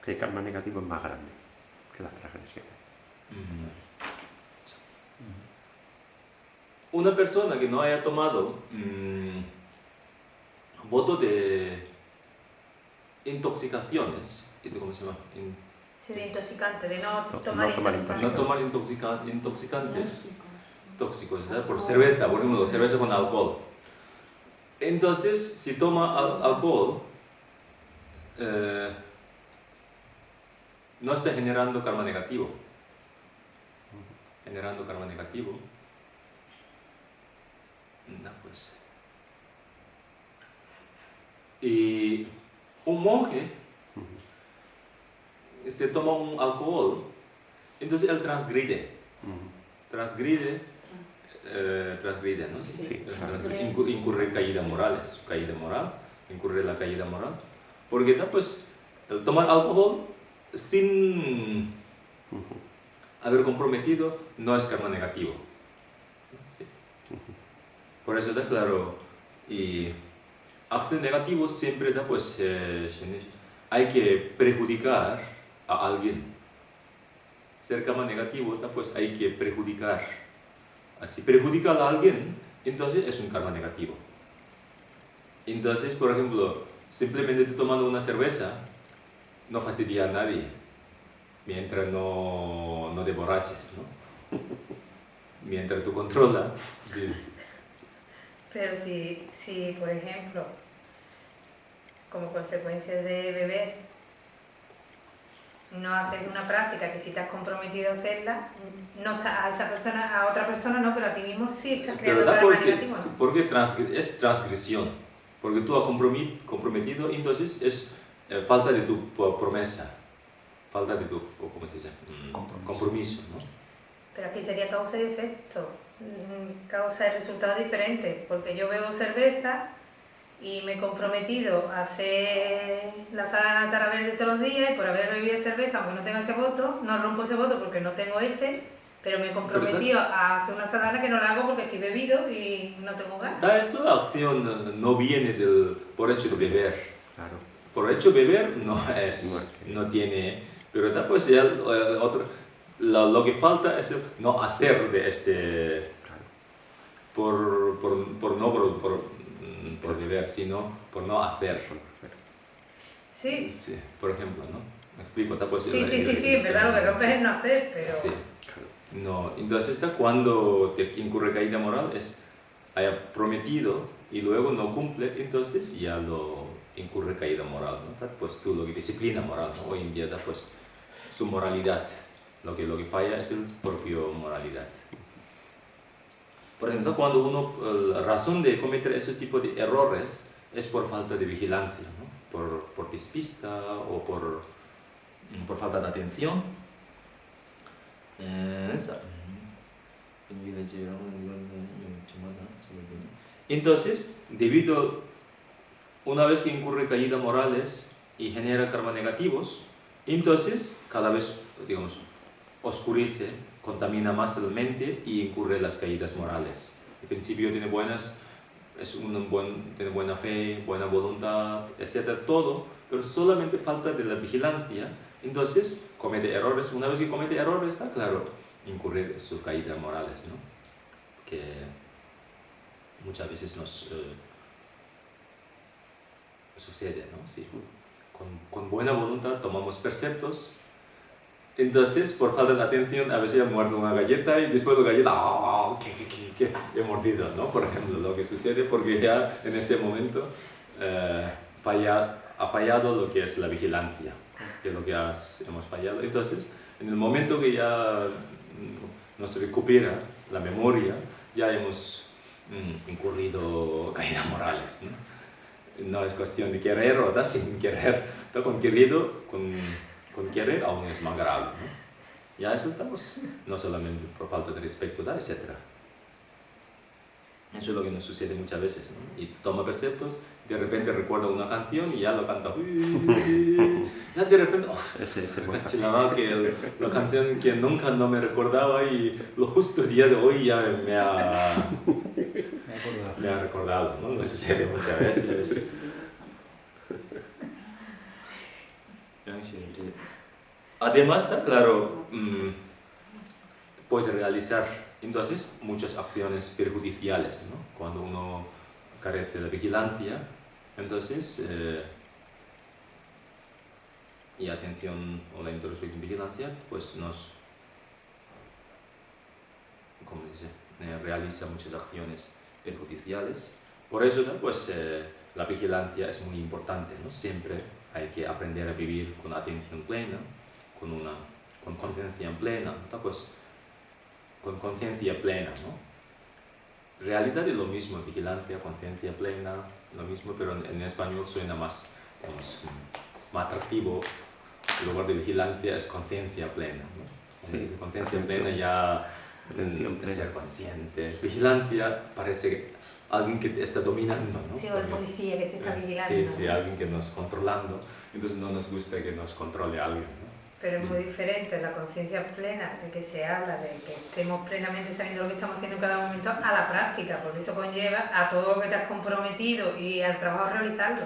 Que el karma negativo es más grande que las transgresiones. Una persona que no haya tomado voto de intoxicaciones, ¿cómo se llama? Sí, de intoxicante, de no No tomar tomar intoxicante. No tomar intoxicantes Tóxicos. tóxicos, ¿verdad? Por cerveza, por ejemplo, cerveza con alcohol. Entonces, si toma alcohol, no está generando karma negativo. Generando karma negativo. No, pues. Y un monje se toma un alcohol, entonces él transgride, ¿no? Sí, Incurre caída moral, incurre la caída moral, porque pues el tomar alcohol sin haber comprometido no es karma negativo. ¿Sí? Por eso está claro, y actos negativos siempre da pues hay que perjudicar a alguien. Ser karma negativo da pues hay que perjudicar. Así perjudicar a alguien, entonces es un karma negativo. Entonces, por ejemplo, simplemente tú tomando una cerveza no fastidia a nadie mientras no te borraches, ¿no? Mientras tú controlas. Pero si, por ejemplo, como consecuencia de beber, no haces una práctica que si te has comprometido a hacerla, no está, a otra persona no, pero a ti mismo sí estás creando Pero da karma porque, negativo, ¿no? porque es transgresión, porque tú has comprometido, entonces es falta de tu promesa, falta de tu, ¿cómo se dice? Compromiso, ¿no? Pero aquí sería causa y efecto, causa y resultado diferente, porque yo bebo cerveza y me he comprometido a hacer la sadhana Tara Verde todos los días, y por haber bebido cerveza, aunque no tenga ese voto, no rompo ese voto porque no tengo ese, pero me he comprometido a hacer una sadhana que no la hago porque estoy bebido y no tengo ganas. Da eso, la acción no viene por hecho de beber. Claro. Por hecho de beber no tiene, pero da pues ya lo que falta es el no hacer de este, por beber, sino por no hacer. Sí, Sí, por ejemplo, ¿no? Me explico, está pues sí, en verdad lo que rompes es no hacer, pero... Sí. No, entonces está cuando te incurre caída moral es haya prometido y luego no cumple, entonces ya lo incurre caída moral, ¿no? Está pues tú lo que disciplina moral, ¿no? Hoy en día está pues su moralidad, lo que falla es el propio moralidad. Por ejemplo, cuando la razón de cometer esos tipos de errores es por falta de vigilancia, ¿no? Por despista o por falta de atención. Entonces, una vez que incurre caídas morales y genera karma negativos, entonces cada vez, digamos, oscurece, contamina más la mente y incurre las caídas morales. Al principio tiene tiene buena fe, buena voluntad, etcétera, todo, pero solamente falta de la vigilancia. Entonces comete errores. Una vez que comete errores, está claro, incurre sus caídas morales, ¿no? Que muchas veces nos sucede, ¿no? Sí. Con buena voluntad tomamos preceptos. Entonces, por falta de atención, a veces he muerto una galleta y después de la galleta, ¡oh! ¿Qué he mordido, ¿no? Por ejemplo, lo que sucede porque ya en este momento ha fallado lo que es la vigilancia, que es lo que hemos fallado. Entonces, en el momento que ya nos recupera la memoria, ya hemos incurrido caídas morales, ¿no? No es cuestión de querer o sin querer, con querer aún es más grave, ¿no? Ya eso estamos, no solamente por falta de respeto, etc. Eso es lo que nos sucede muchas veces, ¿no? Y toma preceptos, de repente recuerda una canción y ya lo canta. Ya de repente, la canción que nunca no me recordaba y lo justo el día de hoy ya me ha recordado, ¿no? Nos sucede muchas veces. Además, está claro, puede realizar entonces muchas acciones perjudiciales, ¿no? Cuando uno carece de vigilancia, entonces, y atención o la introspección y vigilancia, pues nos, ¿cómo se dice? Realiza muchas acciones perjudiciales. Por eso, ¿no? Pues, la vigilancia es muy importante, ¿no? Siempre hay que aprender a vivir con atención plena, con conciencia plena, ¿no? Pues, con conciencia plena, ¿no? Realidad es lo mismo, vigilancia, conciencia plena, lo mismo, pero en español suena más, digamos, más atractivo. En lugar de vigilancia es conciencia plena, ¿no? Cuando dice conciencia plena ya ser consciente. Vigilancia parece alguien que te está dominando, ¿no? Sí, o el policía que te está vigilando. Sí, sí, alguien que nos controlando. Entonces no nos gusta que nos controle alguien, ¿no? Pero es muy diferente la conciencia plena, de que se habla de que estemos plenamente sabiendo lo que estamos haciendo en cada momento, a la práctica, porque eso conlleva a todo lo que te has comprometido y al trabajo realizarlo.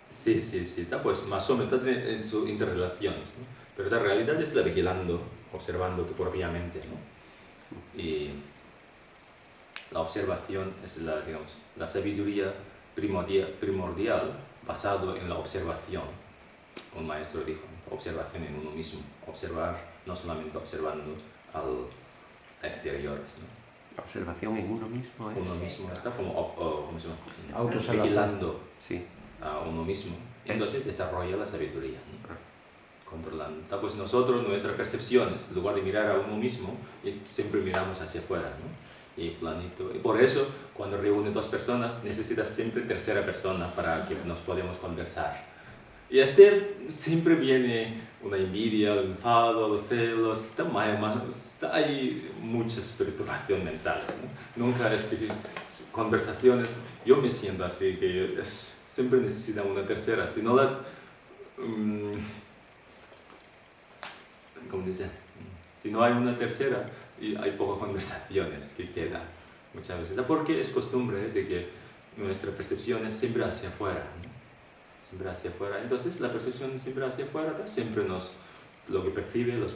Sí, está pues más o menos en sus interrelaciones, ¿no? Pero la realidad es la vigilando, observando tu propia mente, ¿no? Y la observación es digamos, la sabiduría primordial basado en la observación. Un maestro dijo, observación en uno mismo, observar, no solamente observando al exteriores, ¿no? La observación en uno mismo es... Uno mismo está como, ¿cómo se llama? Autoobservación. Vigilando Sí. a uno mismo. Entonces desarrolla la sabiduría, ¿no? Controlando. Pues nosotros, nuestras percepciones, en lugar de mirar a uno mismo, siempre miramos hacia afuera, ¿no? Y fulanito. Y por eso, cuando reúne dos personas, necesitas siempre tercera persona para que nos podamos conversar. Y siempre viene una envidia, el enfado, los celos, hay muchas perturbaciones mentales, ¿no? Nunca conversaciones, yo me siento así, que siempre necesita una tercera, si no ¿cómo dice? Si no hay una tercera, hay pocas conversaciones que quedan muchas veces, porque es costumbre de que nuestra percepción es siempre hacia afuera, ¿no? Siempre hacia afuera. Entonces, la percepción siempre hacia afuera, siempre lo que percibe los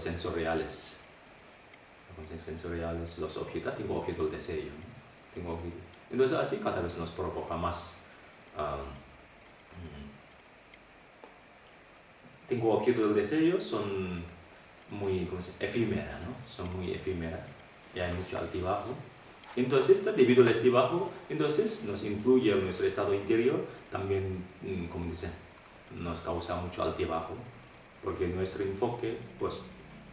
sensoriales. Los sensoriales, los objetos, tengo objeto del deseo, ¿no? Entonces, así cada vez nos provoca más. Tengo objeto del deseo, son muy efímeras, ¿no? Son muy efímeras y hay mucho altibajo. Entonces, debido al altibajo, entonces nos influye en nuestro estado interior, también, como dice, nos causa mucho altibajo, porque nuestro enfoque, pues,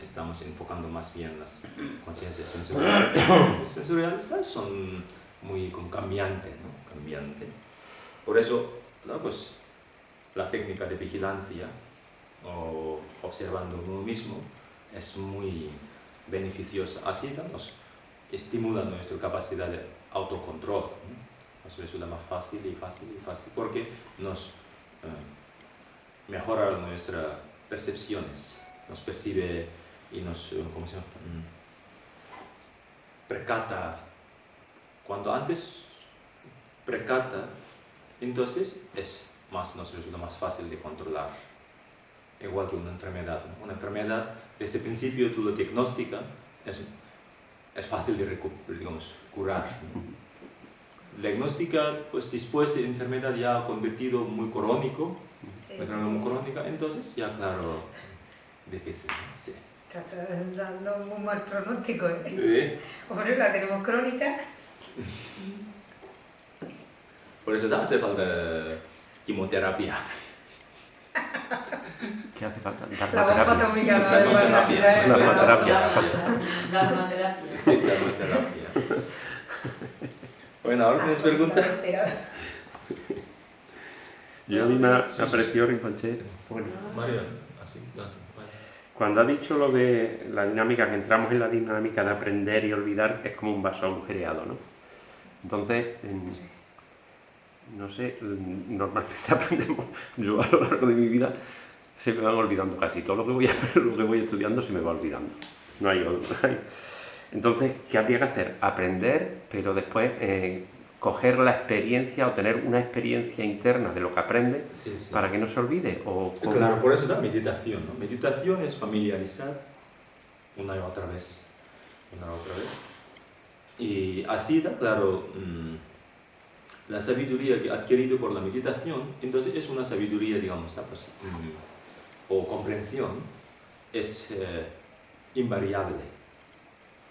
estamos enfocando más bien las conciencias sensoriales. Las sensoriales son muy cambiantes, ¿no? Cambiante. Por eso, claro, pues, la técnica de vigilancia o observando uno mismo es muy beneficiosa. Así nos estimula nuestra capacidad de autocontrol, ¿no? Nos resulta más fácil, porque nos mejora nuestras percepciones, nos percibe y nos, ¿cómo se llama? Precata. Cuando antes precata, entonces nos resulta más fácil de controlar. Igual que una enfermedad, ¿no? Una enfermedad, desde el principio tú lo diagnosticas, es fácil de curar, ¿no? Diagnostica, pues después de enfermedad ya convertido muy crónico, muy crónica, entonces ya claro, difícil, ¿no? Sí. Está dando un mal pronóstico, ¿eh? Sí. Hombre, la tenemos crónica. Por eso hace falta quimioterapia. ¿Qué hace falta? La bomba atómica, ¿no? Dermoterapia. Dermoterapia. Sí, dermoterapia. Bueno, ahora tienes pregunta. Yo a mí me apreció Rinpoche. Bueno, Mario, así, no, vale. Cuando ha dicho lo de la dinámica, que entramos en la dinámica de aprender y olvidar, es como un vaso agujereado, ¿no? Entonces, no sé, normalmente aprendemos, yo a lo largo de mi vida se me van olvidando casi todo lo que voy estudiando se me va olvidando. No hay otro. Entonces, ¿qué habría que hacer? Aprender, pero después coger la experiencia o tener una experiencia interna de lo que aprende Sí, sí. para que no se olvide. O cómo- Claro, por eso da meditación, ¿no? Meditación es familiarizar una y otra vez, una y otra vez. Y así da, claro, la sabiduría que ha adquirido por la meditación, entonces es una sabiduría, digamos, pues, o comprensión, es invariable,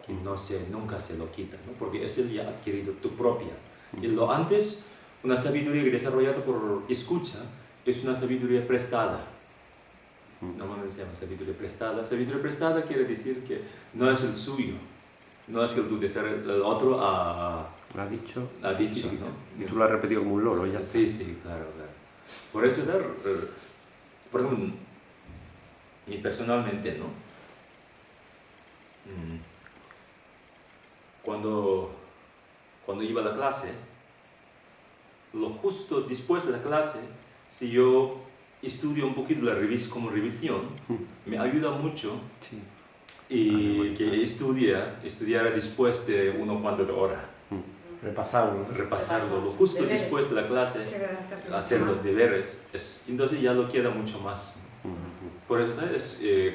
que nunca se lo quita, ¿no? Porque es el ya adquirido, tu propia. Y lo antes, una sabiduría que desarrollada por escucha, es una sabiduría prestada. Normalmente se llama sabiduría prestada. Sabiduría prestada quiere decir que no es el suyo, no es que el otro ha ¿Lo ha dicho? dicho, Sí, ¿no? y tú lo has repetido como un loro, ya. Sí, sí, claro, claro. Por eso, por ejemplo, y personalmente, ¿no? Cuando iba a la clase, lo justo después de la clase, si yo estudio un poquito como revisión, me ayuda mucho Sí. y que estudiara después de una cuanta hora. Repasarlo. Repasarlo, lo justo Deberes. después de la clase, hacer los deberes, entonces ya lo queda mucho más. Por eso ¿no?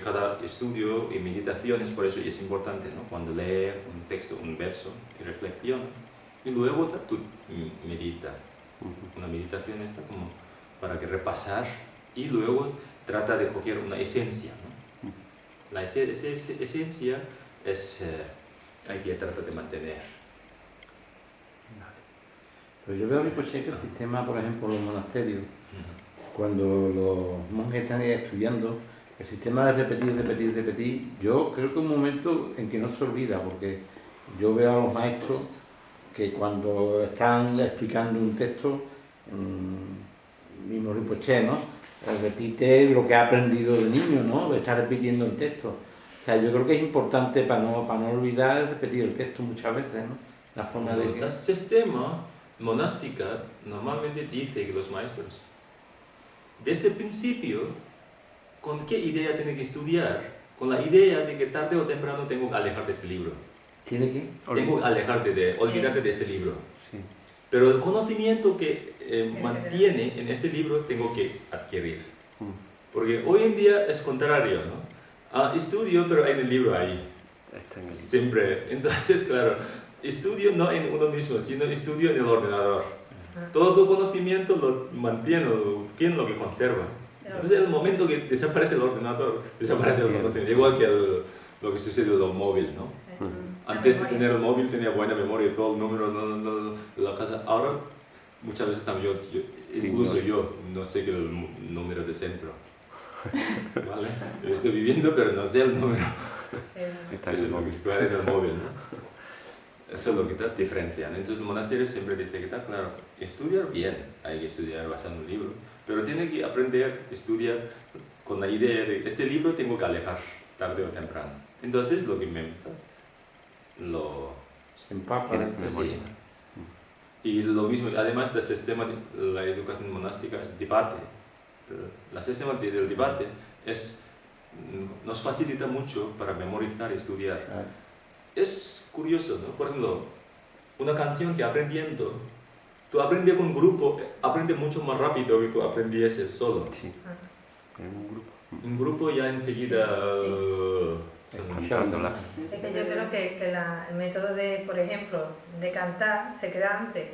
Cada estudio y meditaciones, por eso es importante, ¿no? Cuando lee un texto, un verso y reflexiona, y luego tú medita. Una meditación está como para que repasar y luego trata de coger una esencia, ¿no? La esencia es, hay que tratar de mantener. Pero yo veo que el sistema, por ejemplo, los monasterios, cuando los monjes están estudiando, el sistema de repetir, yo creo que es un momento en que no se olvida, porque yo veo a los maestros que cuando están explicando un texto, mismo Rinpoché, ¿no? Repite lo que ha aprendido de niño, ¿no? Está repitiendo el texto. O sea, yo creo que es importante para no olvidar repetir el texto muchas veces, ¿no? La forma de que... El sistema monástica normalmente dice que los maestros, desde el principio, ¿con qué idea tiene que estudiar? Con la idea de que tarde o temprano tengo que alejar de ese libro. ¿Tiene que? Tengo que olvidarte de ese libro. Sí. Pero el conocimiento que mantiene en este libro tengo que adquirir. Porque hoy en día es contrario, ¿no? Estudio, pero hay el libro ahí. Está en el... Siempre. Entonces, claro, estudio no en uno mismo, sino estudio en el ordenador. Todo tu conocimiento lo mantiene, ¿quién lo que conserva? Entonces, en el momento que desaparece el ordenador, desaparece el conocimiento. Igual que lo que sucede en el móvil, ¿no? Antes de tener el móvil tenía buena memoria, todo el número de la casa. Ahora, muchas veces también incluso yo no sé que el número de centro. ¿Vale? Yo estoy viviendo, pero no sé el número. Está en Eso el es lo móvil. que queda en el móvil, ¿no? Eso es lo que te diferencia. Entonces el monasterio siempre dice que está claro, estudiar bien, hay que estudiar basado en un libro, pero tiene que aprender, estudiar con la idea de este libro tengo que alejar tarde o temprano. Entonces lo que me Se empapa. Tiene ¿no? memoria. sí. Y lo mismo, además del sistema de la educación monástica es debate. El sistema del debate nos facilita mucho para memorizar y estudiar. Claro. Es curioso, ¿no? Por ejemplo, una canción que aprendiendo, tú aprendes con un grupo, aprendes mucho más rápido que tú aprendieses solo. Sí. En un grupo. Un grupo ya enseguida... Cantándola. Sí, que yo creo que el método de, por ejemplo, de cantar se queda antes.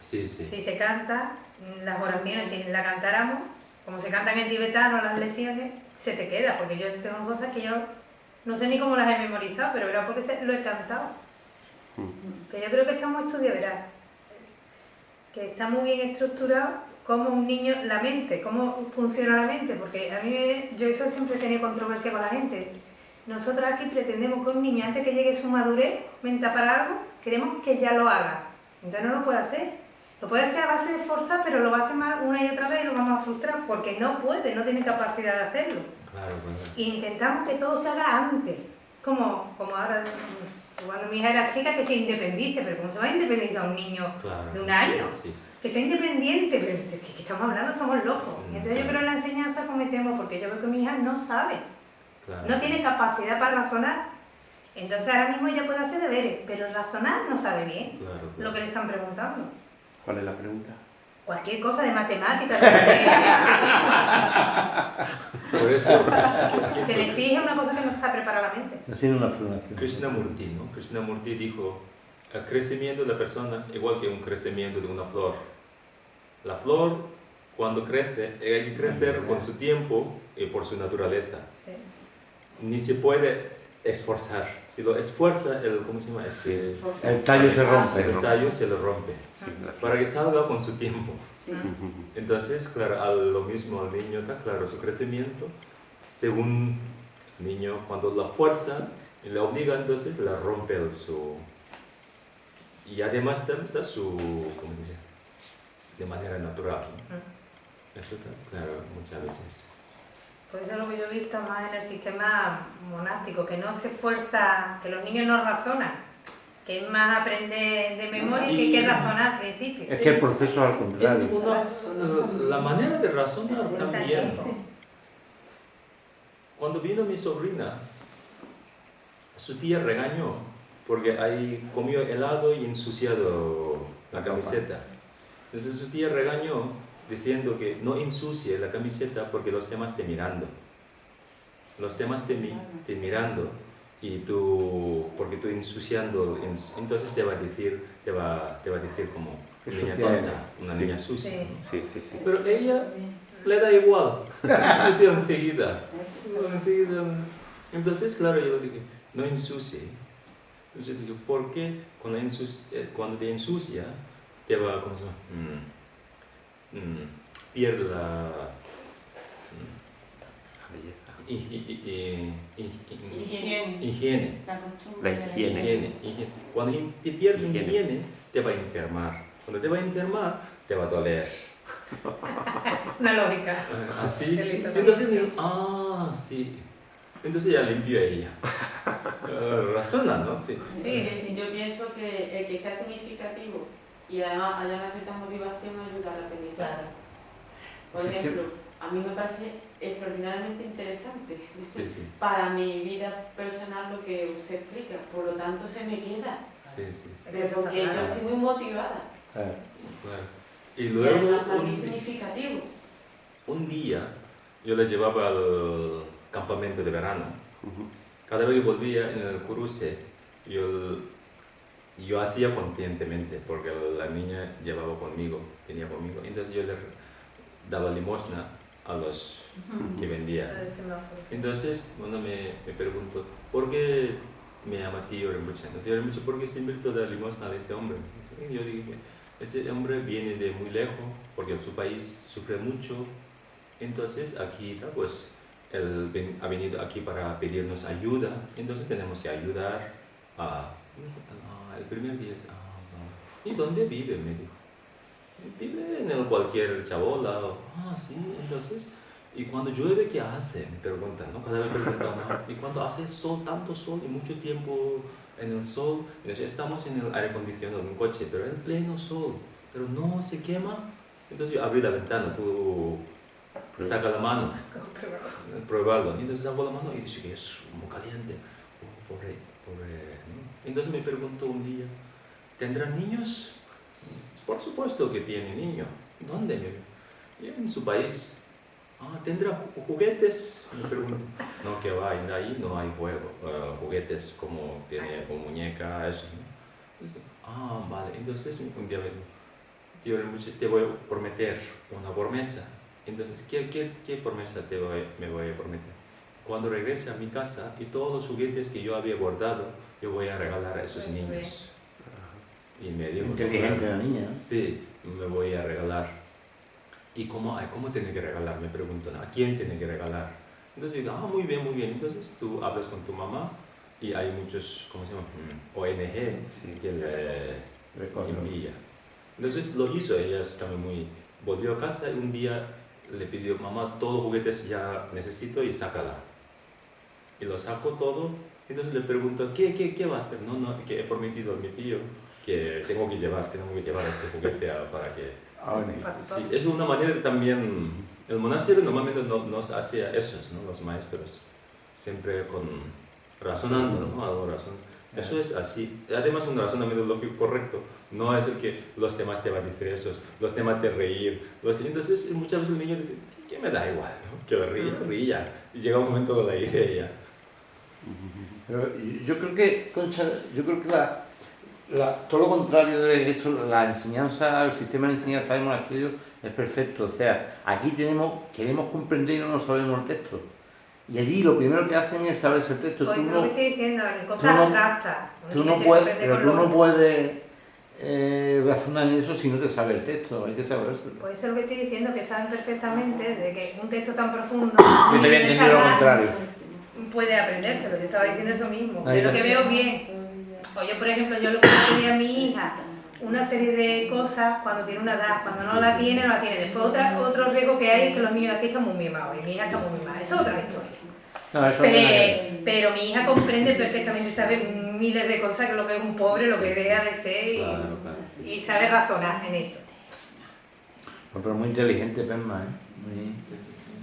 Sí, sí. Si se canta, las oraciones, si la cantáramos, como se cantan en tibetano las lecciones, se te queda, porque yo tengo cosas que yo no sé ni cómo las he memorizado, pero verás porque lo he cantado. Que yo creo que estamos estudiando, verás, que está muy bien estructurado cómo un niño, la mente, cómo funciona la mente, porque a mí, yo eso siempre he tenido controversia con la gente. Nosotros aquí pretendemos que un niño, antes que llegue su madurez mental para algo, queremos que ya lo haga. Entonces no lo puede hacer. Lo puede hacer a base de esforzar, pero lo va a hacer mal una y otra vez y lo vamos a frustrar, porque no puede, no tiene capacidad de hacerlo. Claro, claro. Y intentamos que todo se haga antes. Como ahora, cuando mi hija era chica, que se independice, pero ¿cómo se va a independizar un niño Claro. de un año? Sí, sí, sí. Que sea independiente, pero es que estamos hablando, estamos locos. Sí, Y entonces yo claro. creo en la enseñanza cometemos, porque yo veo que mi hija no sabe, Claro. no tiene capacidad para razonar. Entonces ahora mismo ella puede hacer deberes, pero razonar no sabe bien Claro, claro. lo que le están preguntando. ¿Cuál es la pregunta? Cualquier cosa de matemáticas, Por eso, se le exige una cosa que no está preparada la mente. Haciendo una formación. Krishnamurti, ¿no? Krishnamurti dijo, el crecimiento de la persona igual que un crecimiento de una flor. La flor, cuando crece, hay que crecer con su tiempo y por su naturaleza. Sí. Ni se puede esforzar. Si lo esfuerza, ¿cómo se llama? El tallo se rompe. El tallo se le rompe. Sí, la Para que salga con su tiempo. Sí. Entonces, claro, lo mismo al niño está claro, su crecimiento, según el niño, cuando la fuerza y le obliga, entonces la rompe su... Y además está su, ¿cómo dice? De manera natural, ¿no? Eso está claro muchas veces. Pues eso es lo que yo he visto más en el sistema monástico, que no se esfuerza, que los niños no razonan, que es más aprender de memoria que hay que razonar al principio. Es que el proceso es al contrario. La manera de razonar Sí, también, sí. ¿no? Cuando vino mi sobrina, su tía regañó porque ahí comió helado y ensuciado la camiseta. Entonces su tía regañó diciendo que no ensucie la camiseta porque los temas te mirando. Los temas te mirando y tú, porque tú ensuciando, entonces te va a decir como una niña tonta, una niña sucia. Sí. ¿no? Sí, sí, sí. Pero ella le da igual, ensucia enseguida. Entonces, claro, yo le dije, no ensucie. Entonces yo digo, ¿por qué cuando te ensucia, te va, ¿cómo se llama? Pierde la higiene. La higiene. Cuando te pierde Higiene. higiene, te va a enfermar. Cuando te va a enfermar, te va a doler. Una lógica. Así. Te lo hizo Entonces así. digo, sí. Entonces ya limpió ella. Razona, ¿no? Sí. Sí, yo pienso que el que sea significativo y además haya una cierta motivación ayuda al aprendizaje. Claro. Por Sí, ejemplo, a mí me parece extraordinariamente interesante Sí, sí. para mi vida personal lo que usted explica, por lo tanto se me queda, Sí, sí, sí. pero porque yo estoy muy motivada Claro. Claro. Y y luego además para mí es significativo. un día yo la llevaba al campamento de verano. Ujú. Cada vez que volvía en el cruce, yo hacía conscientemente, porque la niña venía conmigo, entonces yo le daba limosna a los que vendían. El semáforo. Entonces, uno me preguntó, ¿por qué me llama tío Rinpoche? Tío Rinpoche, ¿por qué siempre da limosna a este hombre? Y yo dije, ese hombre viene de muy lejos, porque su país sufre mucho, entonces aquí está, pues, él ha venido aquí para pedirnos ayuda, entonces tenemos que ayudar el primer día es, no. ¿Y dónde vive? Me dijo. Vive en cualquier chabola. Sí, entonces, ¿y cuando llueve qué hace? Me preguntan, ¿no? Cada vez preguntan, ¿y cuando hace sol, tanto sol y mucho tiempo en el sol? Entonces estamos en el aire acondicionado de un coche, pero en pleno sol, pero no se quema. Entonces yo abrí la ventana, tú saca la mano, pruébalo. Entonces saco la mano y dice que es muy caliente. Pobre, ¿no? Entonces me preguntó un día, ¿tendrán niños? Por supuesto que tiene niños. ¿Dónde? En su país. ¿Tendrá juguetes? Me pregunto. No, que va, ahí no hay juguetes como tiene como muñeca, eso. ¿No? Entonces, vale. Entonces un día me dijo, tío, te voy a prometer una promesa. Entonces, ¿qué promesa me voy a prometer? Cuando regrese a mi casa y todos los juguetes que yo había guardado, yo voy a regalar a esos niños. Y me dijo, Inteligente la niña, ¿no? sí, me voy a regalar. ¿Y cómo tiene que regalar? Me preguntan, ¿a quién tiene que regalar? Entonces digo, muy bien, muy bien. Entonces tú hablas con tu mamá y hay muchos, ¿cómo se llama? ONG que le envía. Entonces lo hizo, ella estaba volvió a casa y un día le pidió, mamá, todos los juguetes ya necesito y sácala. Y lo saco todo, entonces le pregunto, ¿qué va a hacer? No, que he prometido a mi tío que tengo que llevar ese juguete para que... Sí, es una manera de también... El monasterio normalmente nos hace eso, ¿no? Los maestros, siempre razonando, ¿no? Algo razón. Eso es así. Además, un razonamiento lógico correcto. No es el que los temas te van a decir esos, los temas te reír. Entonces, muchas veces el niño dice, ¿qué me da igual? ¿No? Que ría. Y llega un momento con la idea. Pero yo creo que, Concha, todo lo contrario de eso, la enseñanza, el sistema de enseñanza del monasterio es perfecto. O sea, aquí queremos comprender y no sabemos el texto. Y allí lo primero que hacen es saberse el texto. Pues eso es lo que estoy diciendo, en cosas abstractas. Tú no puedes razonar en eso si no te sabes el texto, hay que saberlo. Pues eso es lo que estoy diciendo, que saben perfectamente de que un texto tan profundo... Yo te había entendido lo contrario. Puede aprendérselo, yo estaba diciendo eso mismo. De lo que veo bien. O yo, por ejemplo, yo lo que le pedí a mi hija, una serie de cosas cuando tiene una edad, cuando no la tiene, no la tiene. Después otro riesgo que hay es que los niños de aquí están muy mimados y mi hija está muy mimada. Eso es otra historia. No, eso pero mi hija comprende perfectamente, sabe miles de cosas, que lo que es un pobre, lo que deja de ser y sabe razonar en eso. Pero muy inteligente, Penma,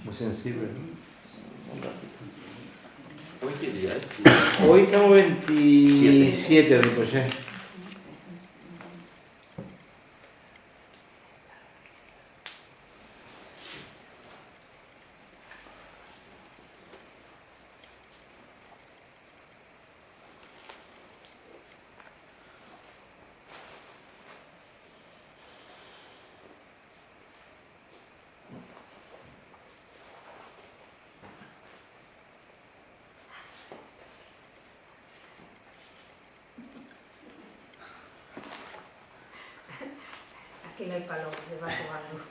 muy sensible, ¿no? ¿Hoy qué día es? Hoy estamos 27 de Ricochet. Aquí no hay palomas, se va jugando.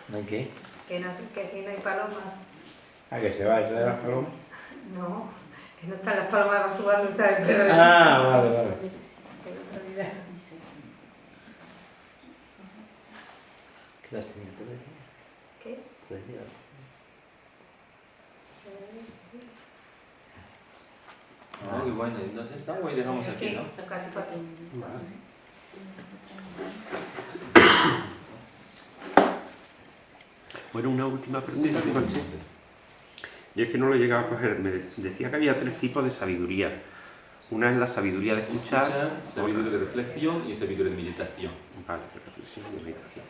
¿No hay qué? Que aquí no hay palomas. Que se va, ¿eso de las palomas? No, que no están las palomas de Basubando, está el perro. Vale. ¿Qué las tenía? ¿Qué? Qué bueno, entonces está y dejamos aquí, Sí, ¿no? casi para ti. Bueno, una última pregunta. Sí. Yo es que no lo he llegado a coger. Me decía que había 3 tipos de sabiduría. Una es la sabiduría de escuchar, sabiduría de reflexión y sabiduría de meditación. Vale, de reflexión y meditación.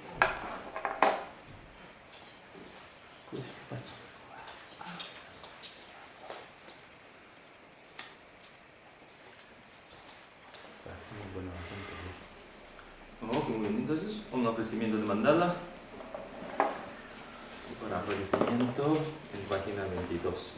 Muy bien, entonces un ofrecimiento de mandala para agradecimiento en página 22.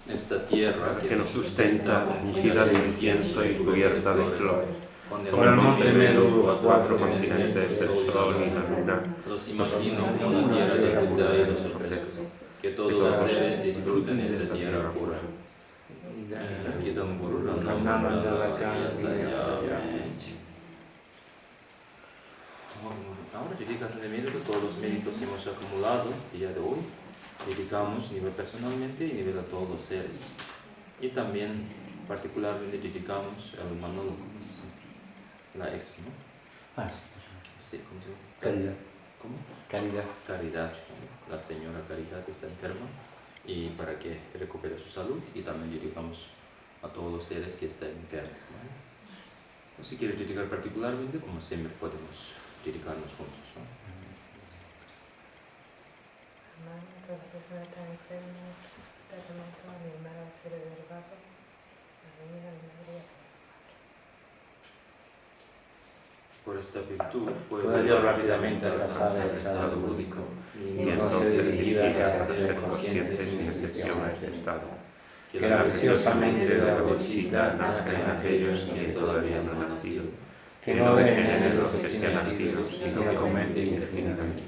Esta tierra Que nos sustenta, ungida de incienso y cubierta de flores, con como el monte Meru, los 4 continentes, el sol y la luna, los imagino como la tierra de Buda y los objetos, que todos los seres disfruten esta tierra pura. Ahora dedicas el mérito todos los méritos que hemos acumulado el día de hoy. Dedicamos nivel personalmente y nivel a todos los seres. Y también particularmente dedicamos al Manolo, la ex, ¿no? Sí, ¿cómo se llama? Caridad. ¿Cómo? Caridad. La señora Caridad está enferma y para que recupere su salud, y también dedicamos a todos los seres que están enfermos, ¿vale? O si quieres dedicar particularmente, como siempre podemos dedicarnos juntos, ¿no? Todas las personas están enfermas, terremoto, a mi hermana se le derribado, a mi hija, a mi madre. Por esta virtud Puedo yo rápidamente alcanzar el estado búdico y entonces dirigida a ser consciente sin excepción a este estado. Que la preciosa mente de la Bodhisattva nazca en aquellos que todavía no han nacido, que no dejen en los que sean nacidos, sino que aumenten indefinidamente.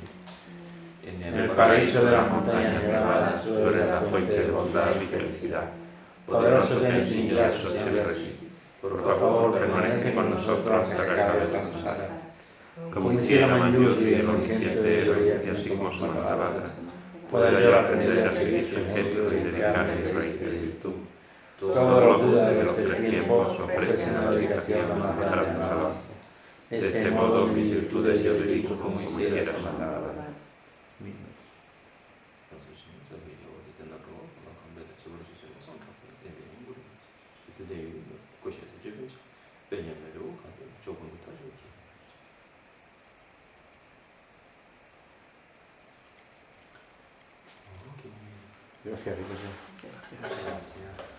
en el paraíso de las montañas nevadas, Tú eres la fuente de bondad y felicidad. poderoso de infinidad sostener. Por favor, permanece con nosotros hasta que acabe de pasar. Como hiciera Manjusri el omnisciente, y así como Samantabhadra, pueda yo aprender a seguir su ejemplo y dedicar mi raíz de virtud. Todos los Budas de los tres tiempos ofrecen la dedicación más grande a la. De este modo, mis virtudes yo dedico como hiciera Samantabhadra. Gracias, Ricardo. Gracias.